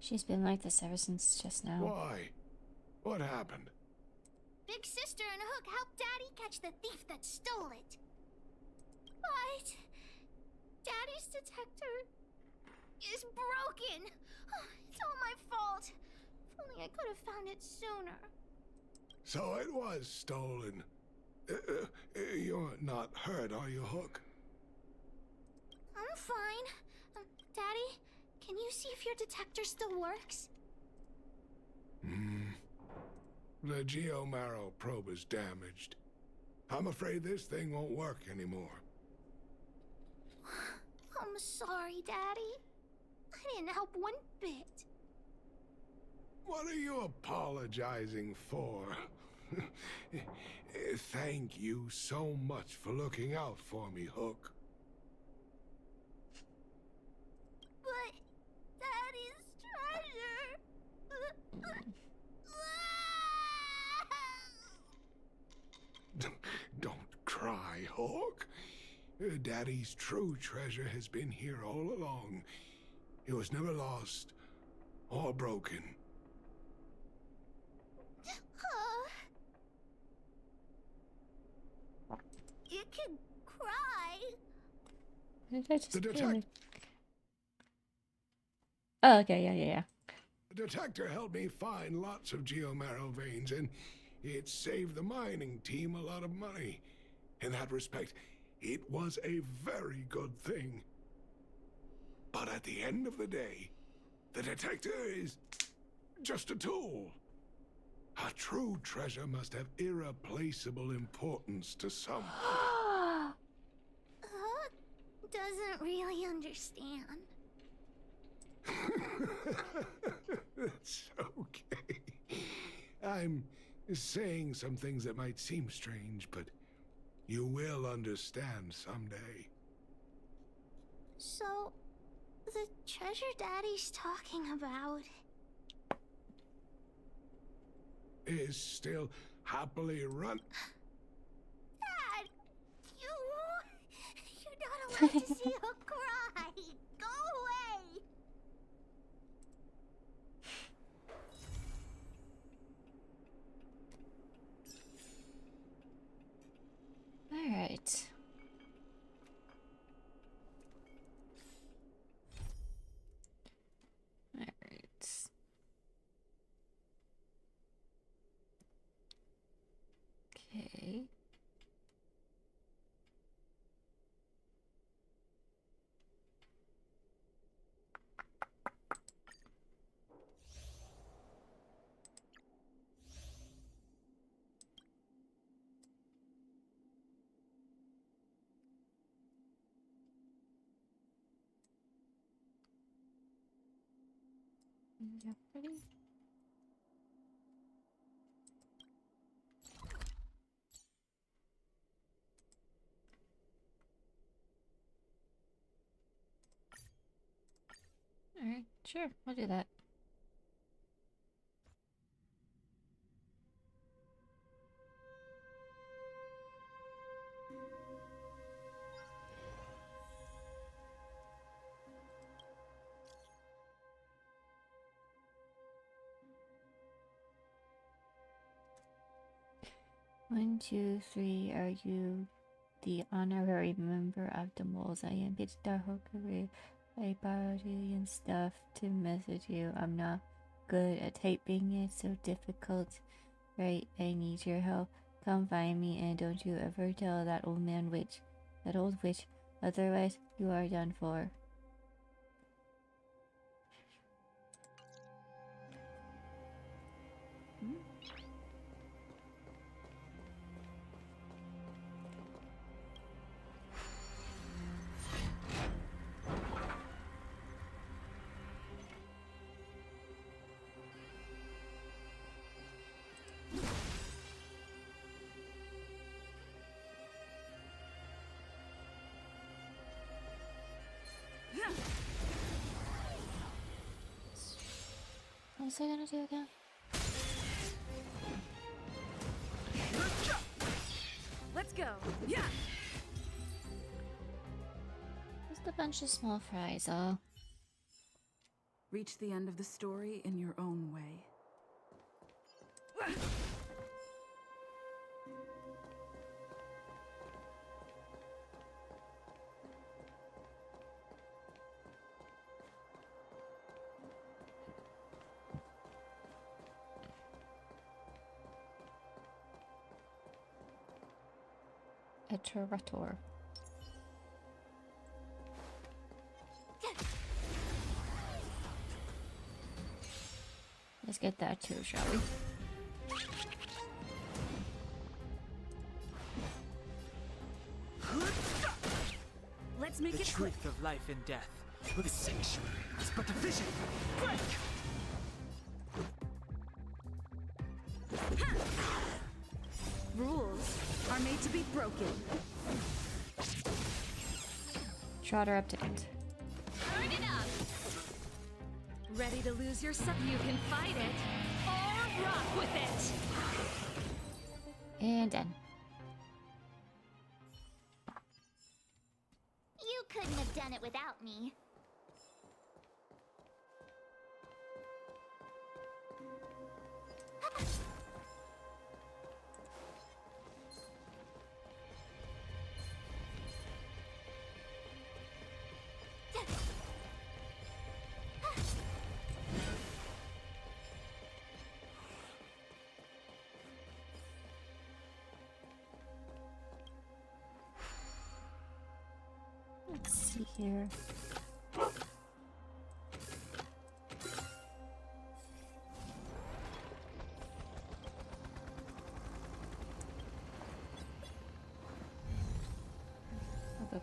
She's been like this ever since just now. Why? What happened? Big Sister and Hook helped Daddy catch the thief that stole it. But Daddy's detector is broken. It's all my fault. If only I could have found it sooner. So it was stolen. You're not hurt, are you, Hook? I'm fine. Daddy, can you see if your detector still works? The geomarrow probe is damaged. I'm afraid this thing won't work anymore. I'm sorry, Daddy. I didn't help one bit. What are you apologizing for? Thank you so much for looking out for me, Hook. But Daddy's treasure. Don't cry, Hook. Daddy's true treasure has been here all along. It was never lost or broken. You can cry. Did I just The feel detector. like... Oh, okay, yeah. The detector helped me find lots of geomarrow veins, and it saved the mining team a lot of money. In that respect, it was a very good thing. But at the end of the day, the detector is just a tool. A true treasure must have irreplaceable importance to someone. Hook doesn't really understand. It's okay. I'm saying some things that might seem strange, but you will understand someday. So, the treasure Daddy's talking about Is still happily run. Dad, you're not allowed to see Hook cry. Go away. All right. All right. Okay. Yeah, pretty. All right, sure, I'll do that. One, two, three. Are you the honorary member of the moles? I am Bitchstar Hokuru. I borrowed Julian stuff to message you. I'm not good at typing, it's so difficult. Right, I need your help. Come find me, and don't you ever tell that old witch, otherwise you are done for. What was I gonna do again? Let's go. Yeah. Just a bunch of small fries, oh. Reach the end of the story in your own way. Iterator. Let's get that too, shall we? Let's make the it truth of life and death. With a sanctuary is but a vision. Break! Rules are made to be broken. Trotter update. Turn it up. Ready to lose yourself? You can fight it or rock with it. And done. You couldn't have done it without me. Let's see here. Okay.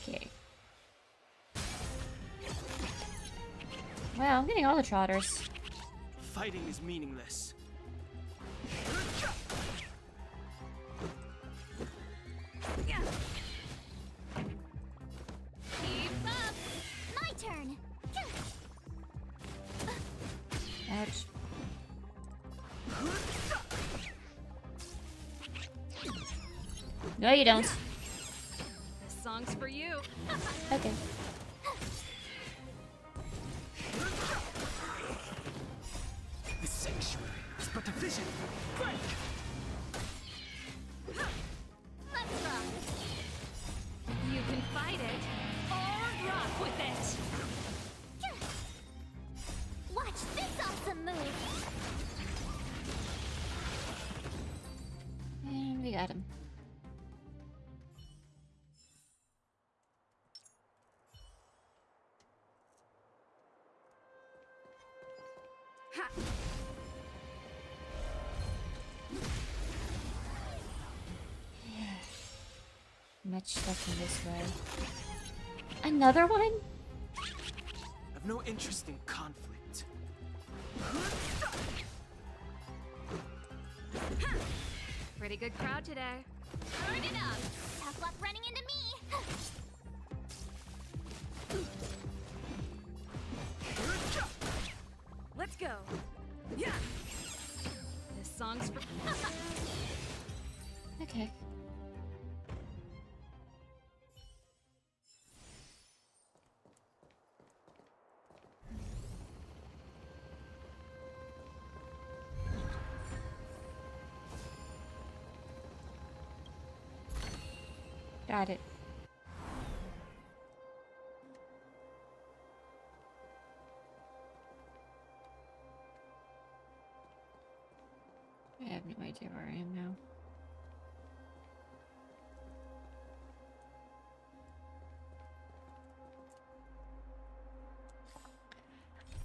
Okay. Wow, I'm getting all the trotters. Fighting is meaningless. Keep up. My turn. Ouch. No, you don't. This song's for you. Okay. The sanctuary is but a vision. Break! Let's rock. You can fight it or rock with it. Watch this awesome move. And we got him. Much stuff in this way. Another one? I've no interest in conflict. Pretty good crowd today. Turn it up. Tough luck running into me. Let's go. Yeah. This song's for. Okay. Got it. I have no idea where I am now.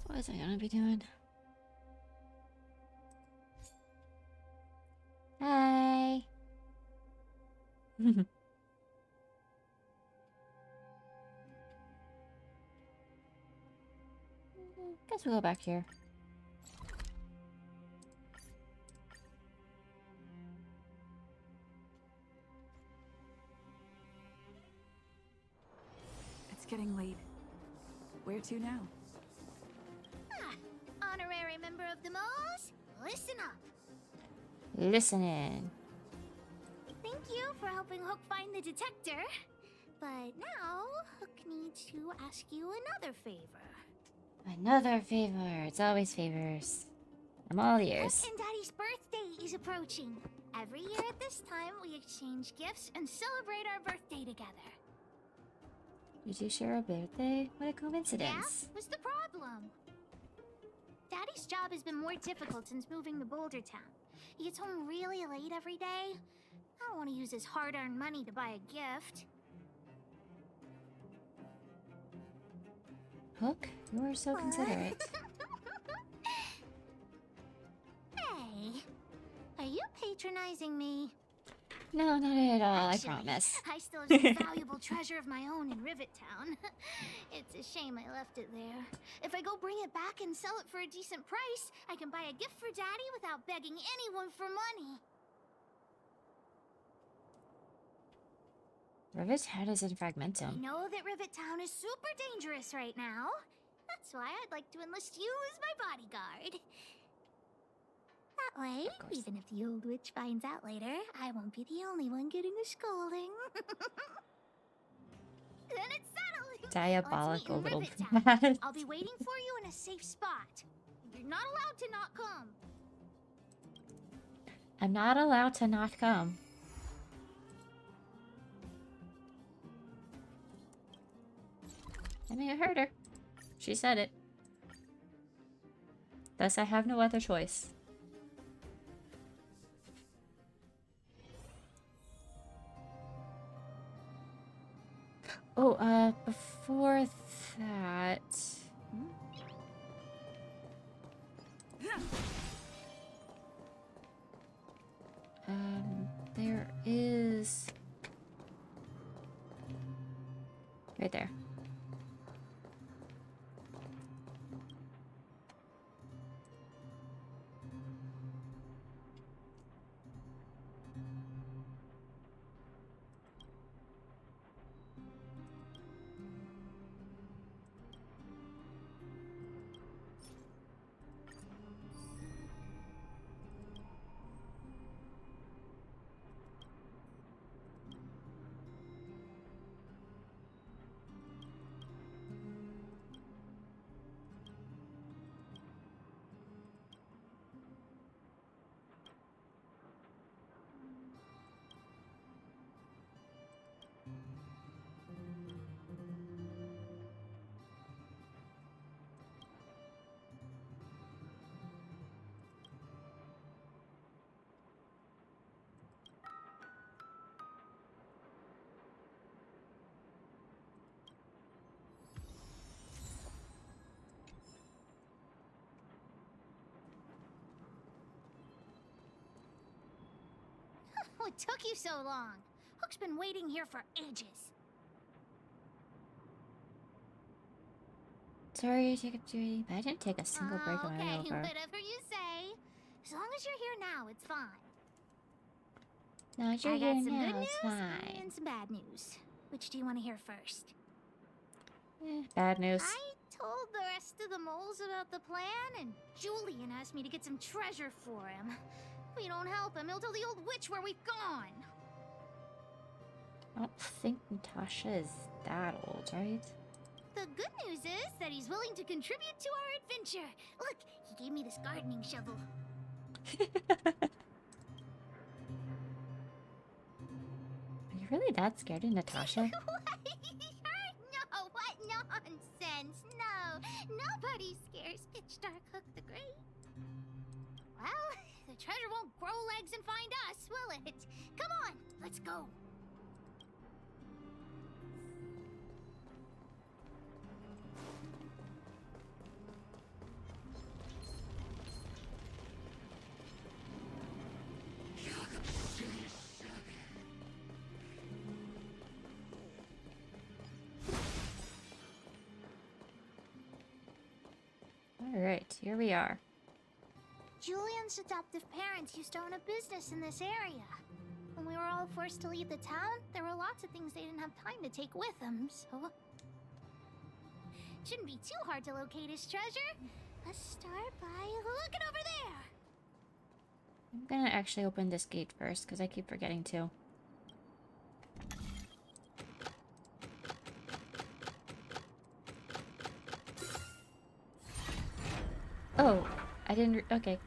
What was I gonna be doing? Hi. Guess we'll go back here. It's getting late. Where to now? Honorary member of the moles, listen up. Listening. Thank you for helping Hook find the detector. But now, Hook needs to ask you another favor. Another favor. It's always favors. I'm all ears. Hook and Daddy's birthday is approaching. Every year at this time, we exchange gifts and celebrate our birthday together. You two share a birthday? What a coincidence. Yeah? What's the problem? Daddy's job has been more difficult since moving to Boulder Town. He gets home really late every day. I don't want to use his hard-earned money to buy a gift. Hook, you are so considerate. Hey, are you patronizing me? No, not at all, Actually, I promise. I still have some valuable treasure of my own in Rivet Town. It's a shame I left it there. If I go bring it back and sell it for a decent price, I can buy a gift for Daddy without begging anyone for money. Rivet Town is in I Fragmentum. know that Rivet Town is super dangerous right now. That's why I'd like to enlist you as my bodyguard. That way, even if the old witch finds out later, I won't be the only one getting a scolding. Then it's settled. Diabolical Let's meet in little Rivet Town. brat. I'll be waiting for you in a safe spot. You're not allowed to not come. I'm not allowed to not come. I mean, I heard her. She said it. Thus, I have no other choice. Oh, before that... there is... Right there. What took you so long? Hook's been waiting here for ages. Sorry, Jacob Judy, but I didn't take a single break on my way Okay, over. whatever you say. As long as you're here now, it's fine. No, you're I here got some now, good news it's fine. and some bad news. Which do you want to hear first? Bad news. I told the rest of the moles about the plan, and Julian asked me to get some treasure for him. If we don't help him, he'll tell the old witch where we've gone. I don't think Natasha is that old, right? The good news is that he's willing to contribute to our adventure. Look, he gave me this gardening shovel. Are you really that scared of Natasha? No, what nonsense. No, nobody scares Pitch Dark Hook the Great. Well, the treasure won't grow legs and find us, will it? Come on, let's go. Alright, here we are. Julian's adoptive parents used to own a business in this area. When we were all forced to leave the town, there were lots of things they didn't have time to take with them, so... Shouldn't be too hard to locate his treasure. Let's start by looking over there. I'm gonna actually open this gate first, because I keep forgetting to. Oh, I didn't... okay.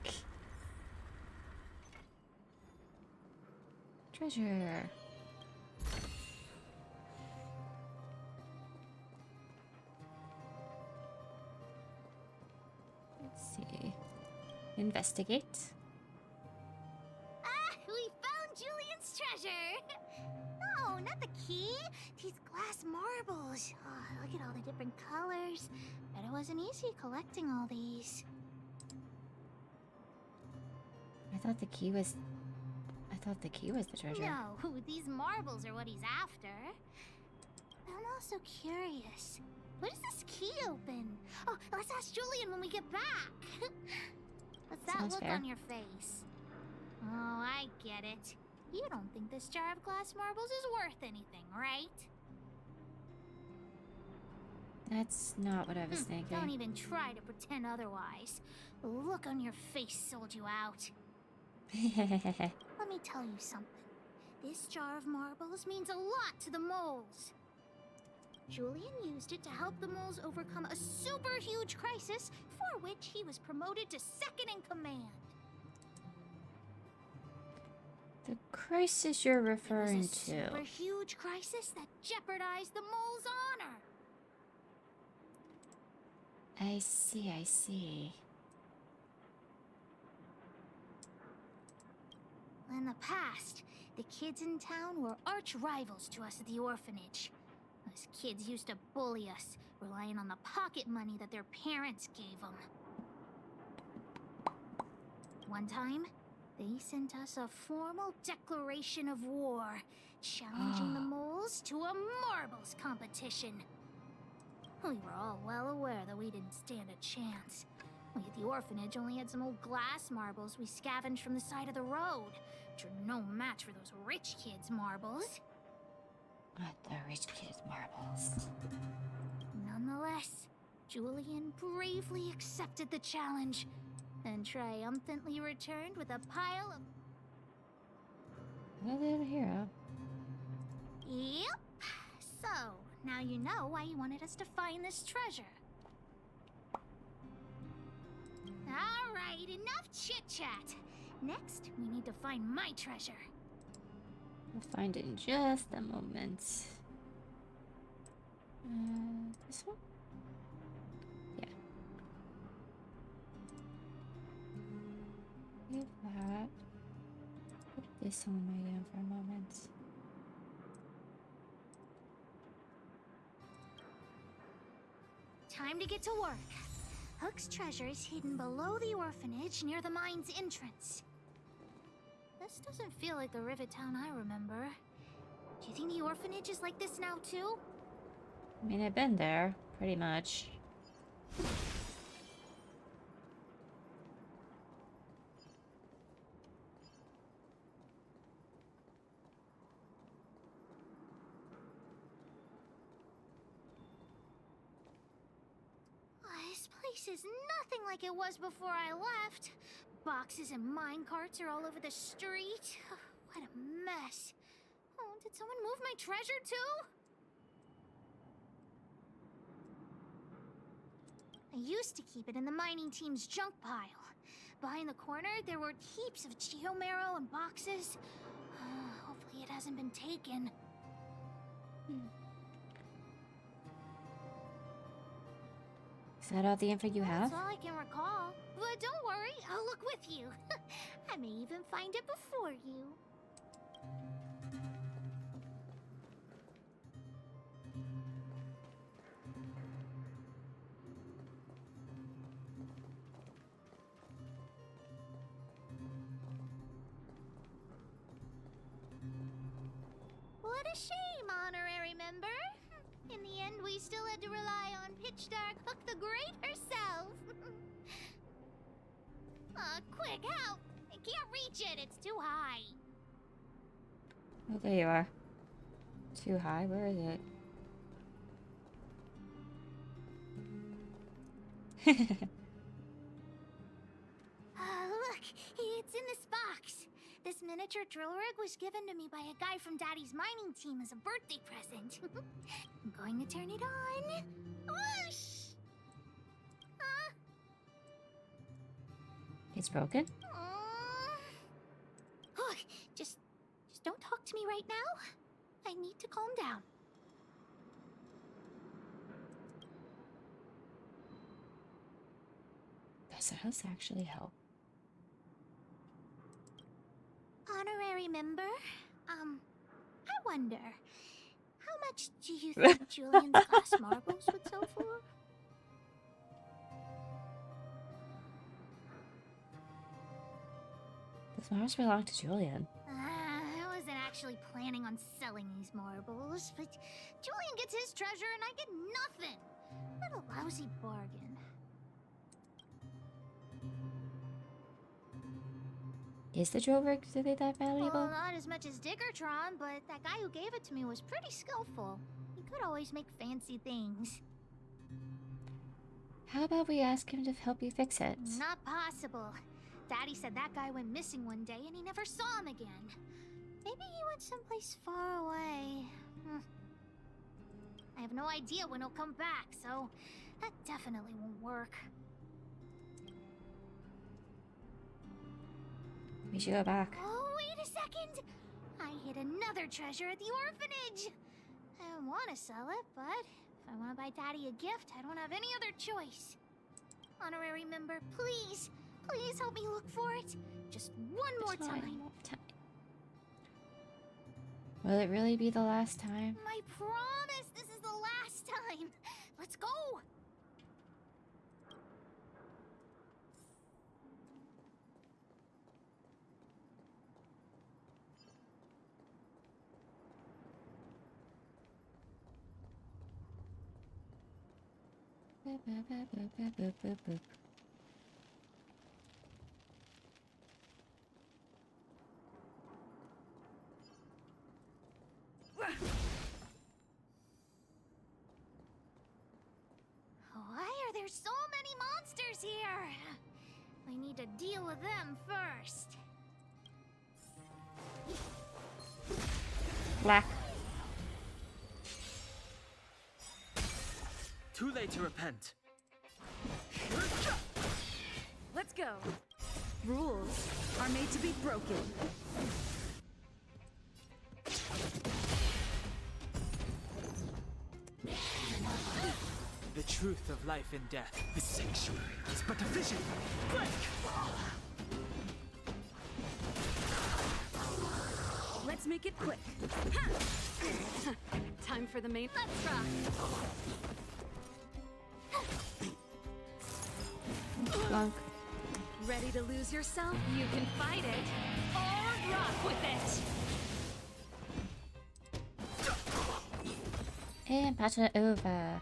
Treasure. Let's see. Investigate. Ah, we found Julian's treasure! No, not the key. These glass marbles. Oh, look at all the different colors. Bet it wasn't easy collecting all these. I thought the key was the treasure. No, these marbles are what he's after. I'm also curious. What does this key open? Oh, let's ask Julian when we get back. What's that Sounds look fair. on your face? Oh, I get it. You don't think this jar of glass marbles is worth anything, right? That's not what I was thinking. Don't even try to pretend otherwise. The look on your face sold you out. Let me tell you something. This jar of marbles means a lot to the moles. Julian used it to help the moles overcome a super huge crisis for which he was promoted to second in command. The crisis you're referring It was a to. super huge crisis that jeopardized the mole's honor. I see, I see. In the past, the kids in town were arch rivals to us at the orphanage. Those kids used to bully us, relying on the pocket money that their parents gave them. One time, they sent us a formal declaration of war, challenging the moles to a marbles competition. We were all well aware that we didn't stand a chance. We at the orphanage only had some old glass marbles we scavenged from the side of the road, which are no match for those rich kids' marbles. Not the rich kids' marbles. Nonetheless, Julian bravely accepted the challenge and triumphantly returned with a pile of... Another hero. Yep. So, now you know why he wanted us to find this treasure. Alright, enough chit-chat. Next, we need to find my treasure. We'll find it in just a moment. This one? Yeah. Leave that. Put this one again for a moment. Time to get to work. Hook's treasure is hidden below the orphanage near the mine's entrance. This doesn't feel like the Rivet Town I remember. Do you think the orphanage is like this now too? I mean, I've been there, pretty much. This place is nothing like it was before I left. Boxes and mine carts are all over the street. What a mess. Oh, did someone move my treasure too? I used to keep it in the mining team's junk pile. Behind the corner, there were heaps of geomarrow and boxes. Hopefully it hasn't been taken. Is that all the info you have? That's all I can recall. But don't worry, I'll look with you. I may even find it before you. What a shame, honorary member. In the end, we still had to rely on Pitch Dark Hook the Great herself. Quick, help! I can't reach it, it's too high. Oh, there you are. Too high? Where is it? Look, it's in this box. This miniature drill rig was given to me by a guy from Daddy's mining team as a birthday present. I'm going to turn it on. Whoosh! It's broken? Look, just don't talk right now. I need to calm down. Does this actually help? Honorary member? I wonder, how much do you think Julian's glass marbles would sell for? Those marbles belong to Julian. I wasn't actually planning on selling these marbles, but Julian gets his treasure and I get nothing. What a lousy bargain. Is the Drover really that valuable? Well, not as much as Diggertron, but that guy who gave it to me was pretty skillful. He could always make fancy things. How about we ask him to help you fix it? Not possible. Daddy said that guy went missing one day and he never saw him again. Maybe he went someplace far away. I have no idea when he'll come back, so that definitely won't work. We should go back. Oh, wait a second! I hid another treasure at the orphanage! I don't want to sell it, but if I want to buy Daddy a gift, I don't have any other choice. Honorary member, please, please help me look for it. Just one more time. Will it really be the last time? I promise this is the last time. Let's go! Why are there so many monsters here? I need to deal with them first. Black. Too late to repent. Let's go. Rules are made to be broken. The truth of life and death. The sanctuary is but a vision. Break! Let's make it quick. Time for the main. Let's rock. Plunk. Ready to lose yourself? You can fight it or rock with it. And pattern it over.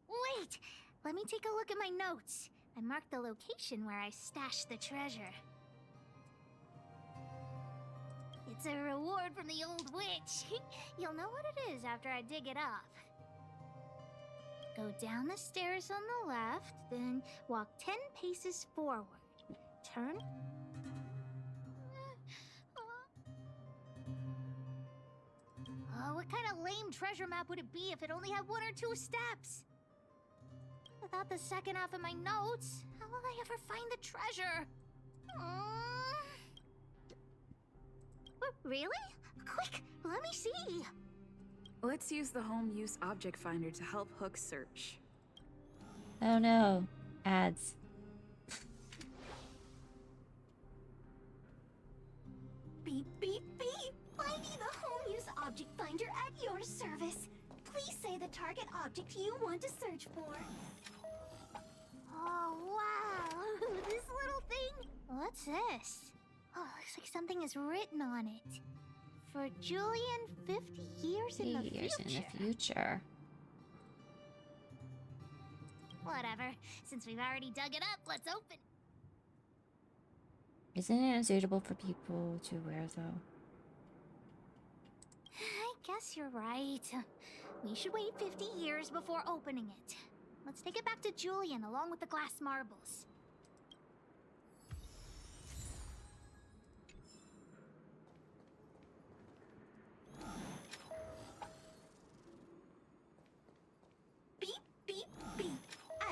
Wait! Let me take a look at my notes. I marked the location where I stashed the treasure. It's a reward from the old witch. You'll know what it is after I dig it up. Go down the stairs on the left, then walk 10 paces forward. Turn. What kind of lame treasure map would it be if it only had 1 or 2 steps? Without the second half of my notes, how will I ever find the treasure? Really? Quick, let me see. Let's use the home use object finder to help Hook search. Oh no. Ads. Beep, beep, beep. I need the home use object finder at your service. Please say the target object you want to search for. Oh, wow. This little thing. What's this? Oh, looks like something is written on it. For Julian, 50 years in the future. Whatever. Since we've already dug it up, let's open. Isn't it unsuitable for people to wear, though? I guess you're right. We should wait 50 years before opening it. Let's take it back to Julian along with the glass marbles. Beep, beep, beep.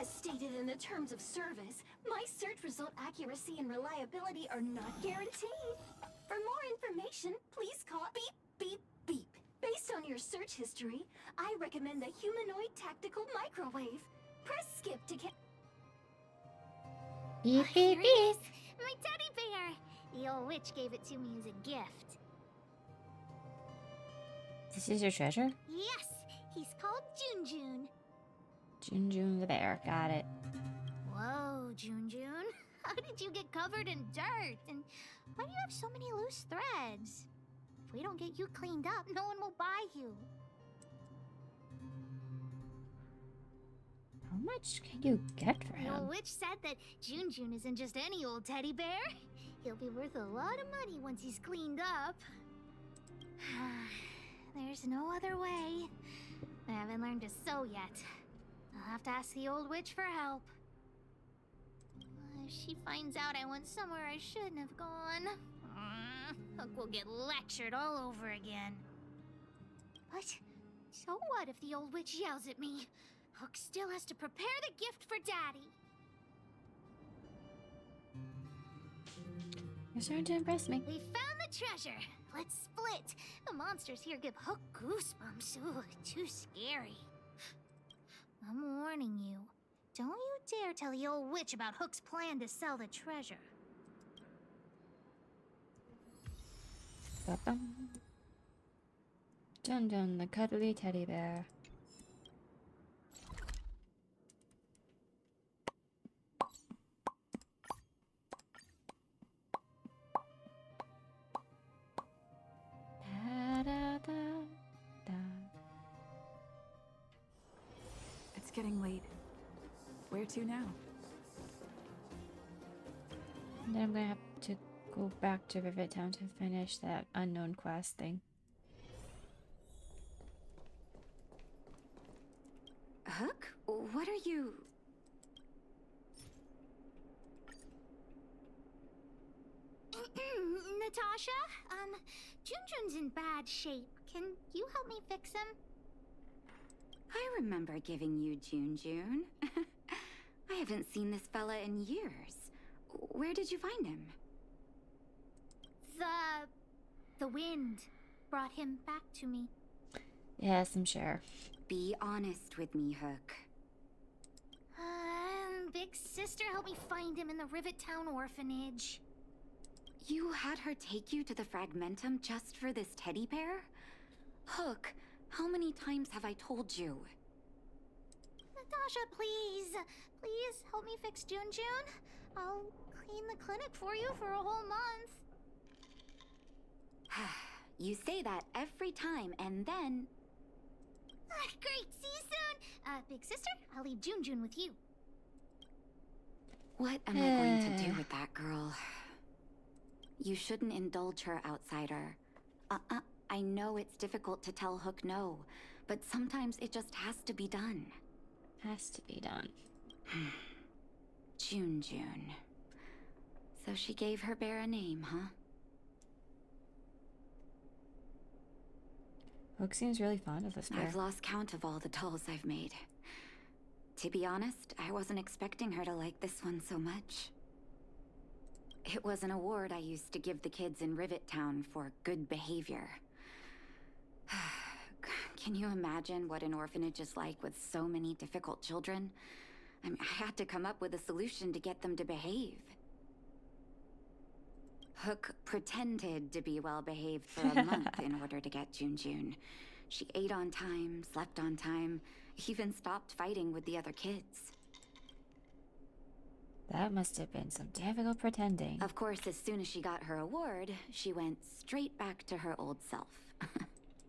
As stated stated in the terms of service, my search result accuracy and reliability are not guaranteed. For more information, please call beep, beep, beep. Based on your search history, I recommend the humanoid tactical microwave. Press skip to get... Beep, Here beep, it beep. is, my teddy bear. The old witch gave it to me as a gift. This is your treasure? Yes, he's called Junjun. Junjun the bear. Got it. Whoa, Junjun. How did you get covered in dirt? And why do you have so many loose threads? If we don't get you cleaned up, no one will buy you. How much can you get for The old him? witch said that Junjun isn't just any old teddy bear. He'll be worth a lot of money once he's cleaned up. There's no other way. I haven't learned to sew yet. I'll have to ask the old witch for help. If she finds out I went somewhere I shouldn't have gone, Hook will get lectured all over again. But so what if the old witch yells at me? Hook still has to prepare the gift for Daddy. You're starting to impress me. We found the treasure. Let's split. The monsters here give Hook goosebumps. Ooh, too scary. I'm warning you. Don't you dare tell the old witch about Hook's plan to sell the treasure. Ba-bum. Junjun, the cuddly teddy bear. Da-da-da-da. It's getting late. Where to now? And then I'm gonna have to go back to Rivet Town to finish that unknown quest thing. Hook? What are you... Natasha, Junjun's in bad shape. Can you help me fix him? I remember giving you Junjun. I haven't seen this fella in years. Where did you find him? The wind brought him back to me. Yes, I'm sure. Be honest with me, Hook. Big sister helped me find him in the Rivet Town orphanage. You had her take you to the Fragmentum just for this teddy bear? Hook, how many times have I told you? Natasha, please. Please help me fix Junjun. I'll clean the clinic for you for a whole month. You say that every time, and then... Great, see you soon. Big sister, I'll leave Junjun with you. What am I going to do with that girl? You shouldn't indulge her, outsider. I know it's difficult to tell Hook no, but sometimes it just has to be done. Has to be done. Junjun. So she gave her bear a name, huh? Hook seems really fond of this bear. I've lost count of all the dolls I've made. To be honest, I wasn't expecting her to like this one so much. It was an award I used to give the kids in Rivet Town for good behavior. Can you imagine what an orphanage is like with so many difficult children? I had to come up with a solution to get them to behave. Hook pretended to be well-behaved for a month in order to get Junjun. She ate on time, slept on time, even stopped fighting with the other kids. That must have been some difficult pretending. Of course, as soon as she got her award, she went straight back to her old self.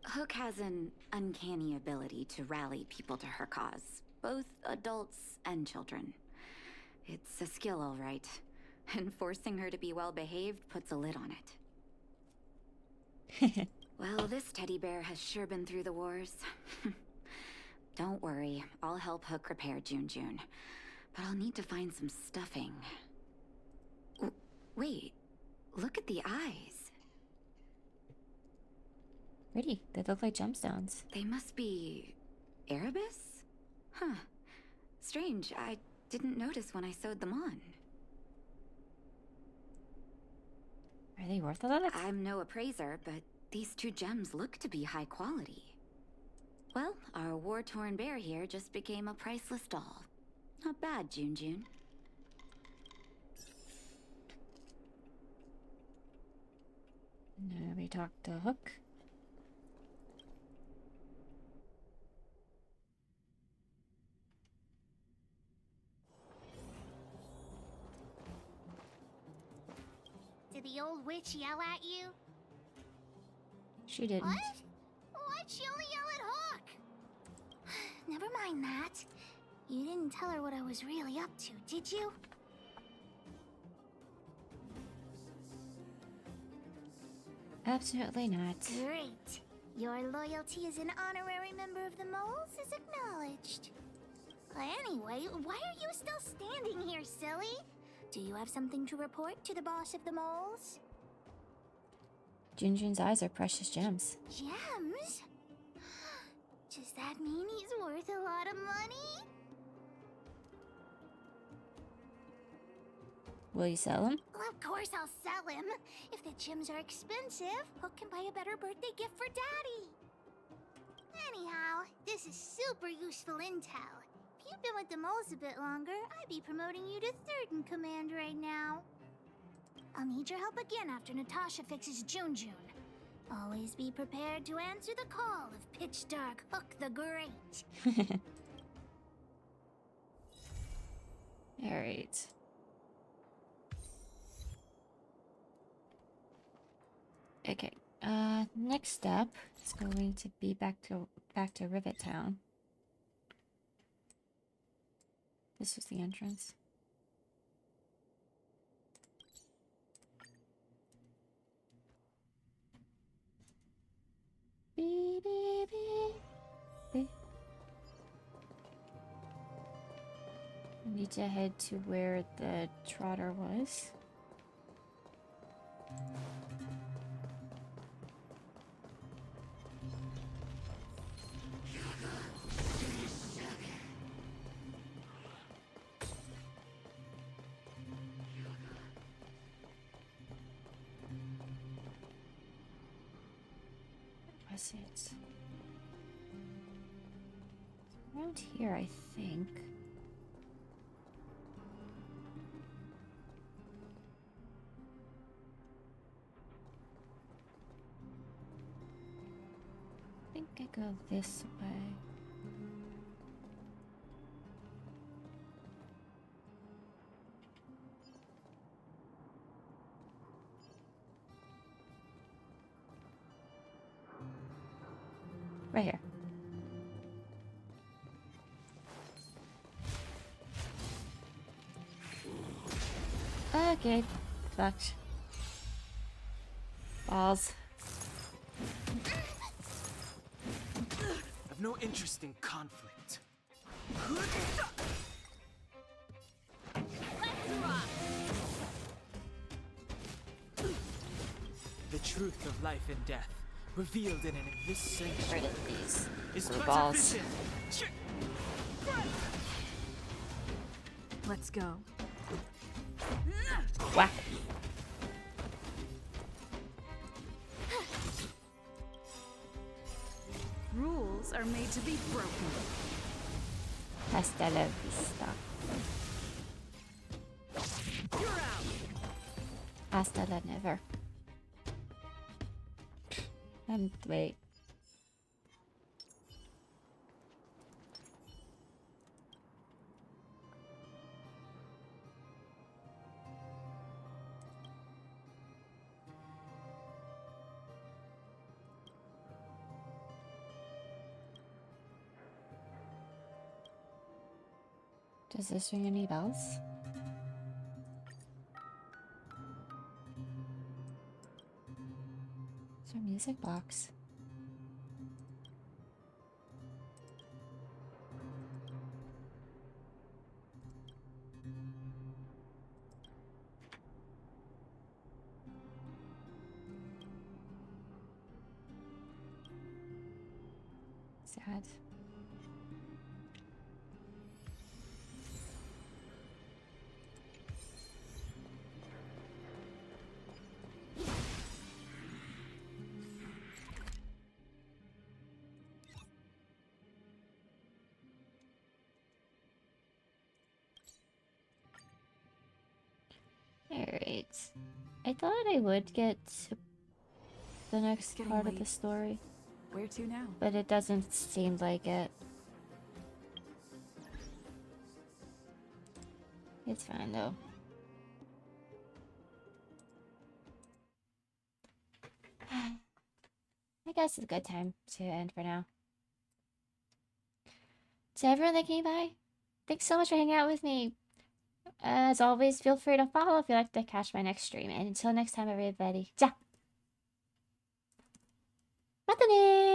Hook has an uncanny ability to rally people to her cause, both adults and children. It's a skill, all right. And forcing her to be well-behaved puts a lid on it. Well, this teddy bear has sure been through the wars. Don't worry, I'll help Hook repair Junjun. But I'll need to find some stuffing. Wait, look at the eyes. Pretty. They look like gemstones. They must be... Erebus? Huh. Strange, I didn't notice when I sewed them on. Are they worth a lot? I'm no appraiser, but these 2 gems look to be high quality. Well, our war-torn bear here just became a priceless doll. Not bad, Jun. Now we talk to Hook. Did the old witch yell at you? She didn't. What? Why'd she only yell at Hook? Never mind that. You didn't tell her what I was really up to, did you? Absolutely not. Great. Your loyalty as an honorary member of the Moles is acknowledged. Anyway, why are you still standing here, silly? Do you have something to report to the boss of the Moles? Junjun's eyes are precious gems. Gems? Does that mean he's worth a lot of money? Will you sell them? Well, of course I'll sell him. If the gems are expensive, Hook can buy a better birthday gift for Daddy. Anyhow, this is super useful intel. If you'd been with the Moles a bit longer, I'd be promoting you to 3rd in command right now. I'll need your help again after Natasha fixes Junjun. Always be prepared to answer the call of Pitch Dark Hook the Great. Alright. Okay. Next step is going to be back to Rivet Town. This was the entrance. Beep, beep, beep, beep. I need to head to where the trotter was. Was it? Around here, I think. I think I go this way. Right here. Okay, fucked. Balls. I've no interest in conflict. The truth of life and death, revealed in an this sanctuary, is balls. Let's go. Whack. Rules are made to be broken. Hasta la vista. You're out. Hasta la never. And wait. Does this ring any bells? Is there a music box? Sad. Alright. I thought I would get to the next getting part of late. the story. Where to now? But it doesn't seem like it. It's fine though. I guess it's a good time to end for now. To everyone that came by, thanks so much for hanging out with me. As always, feel free to follow if you'd like to catch my next stream. And until next time, everybody, じゃ。またねー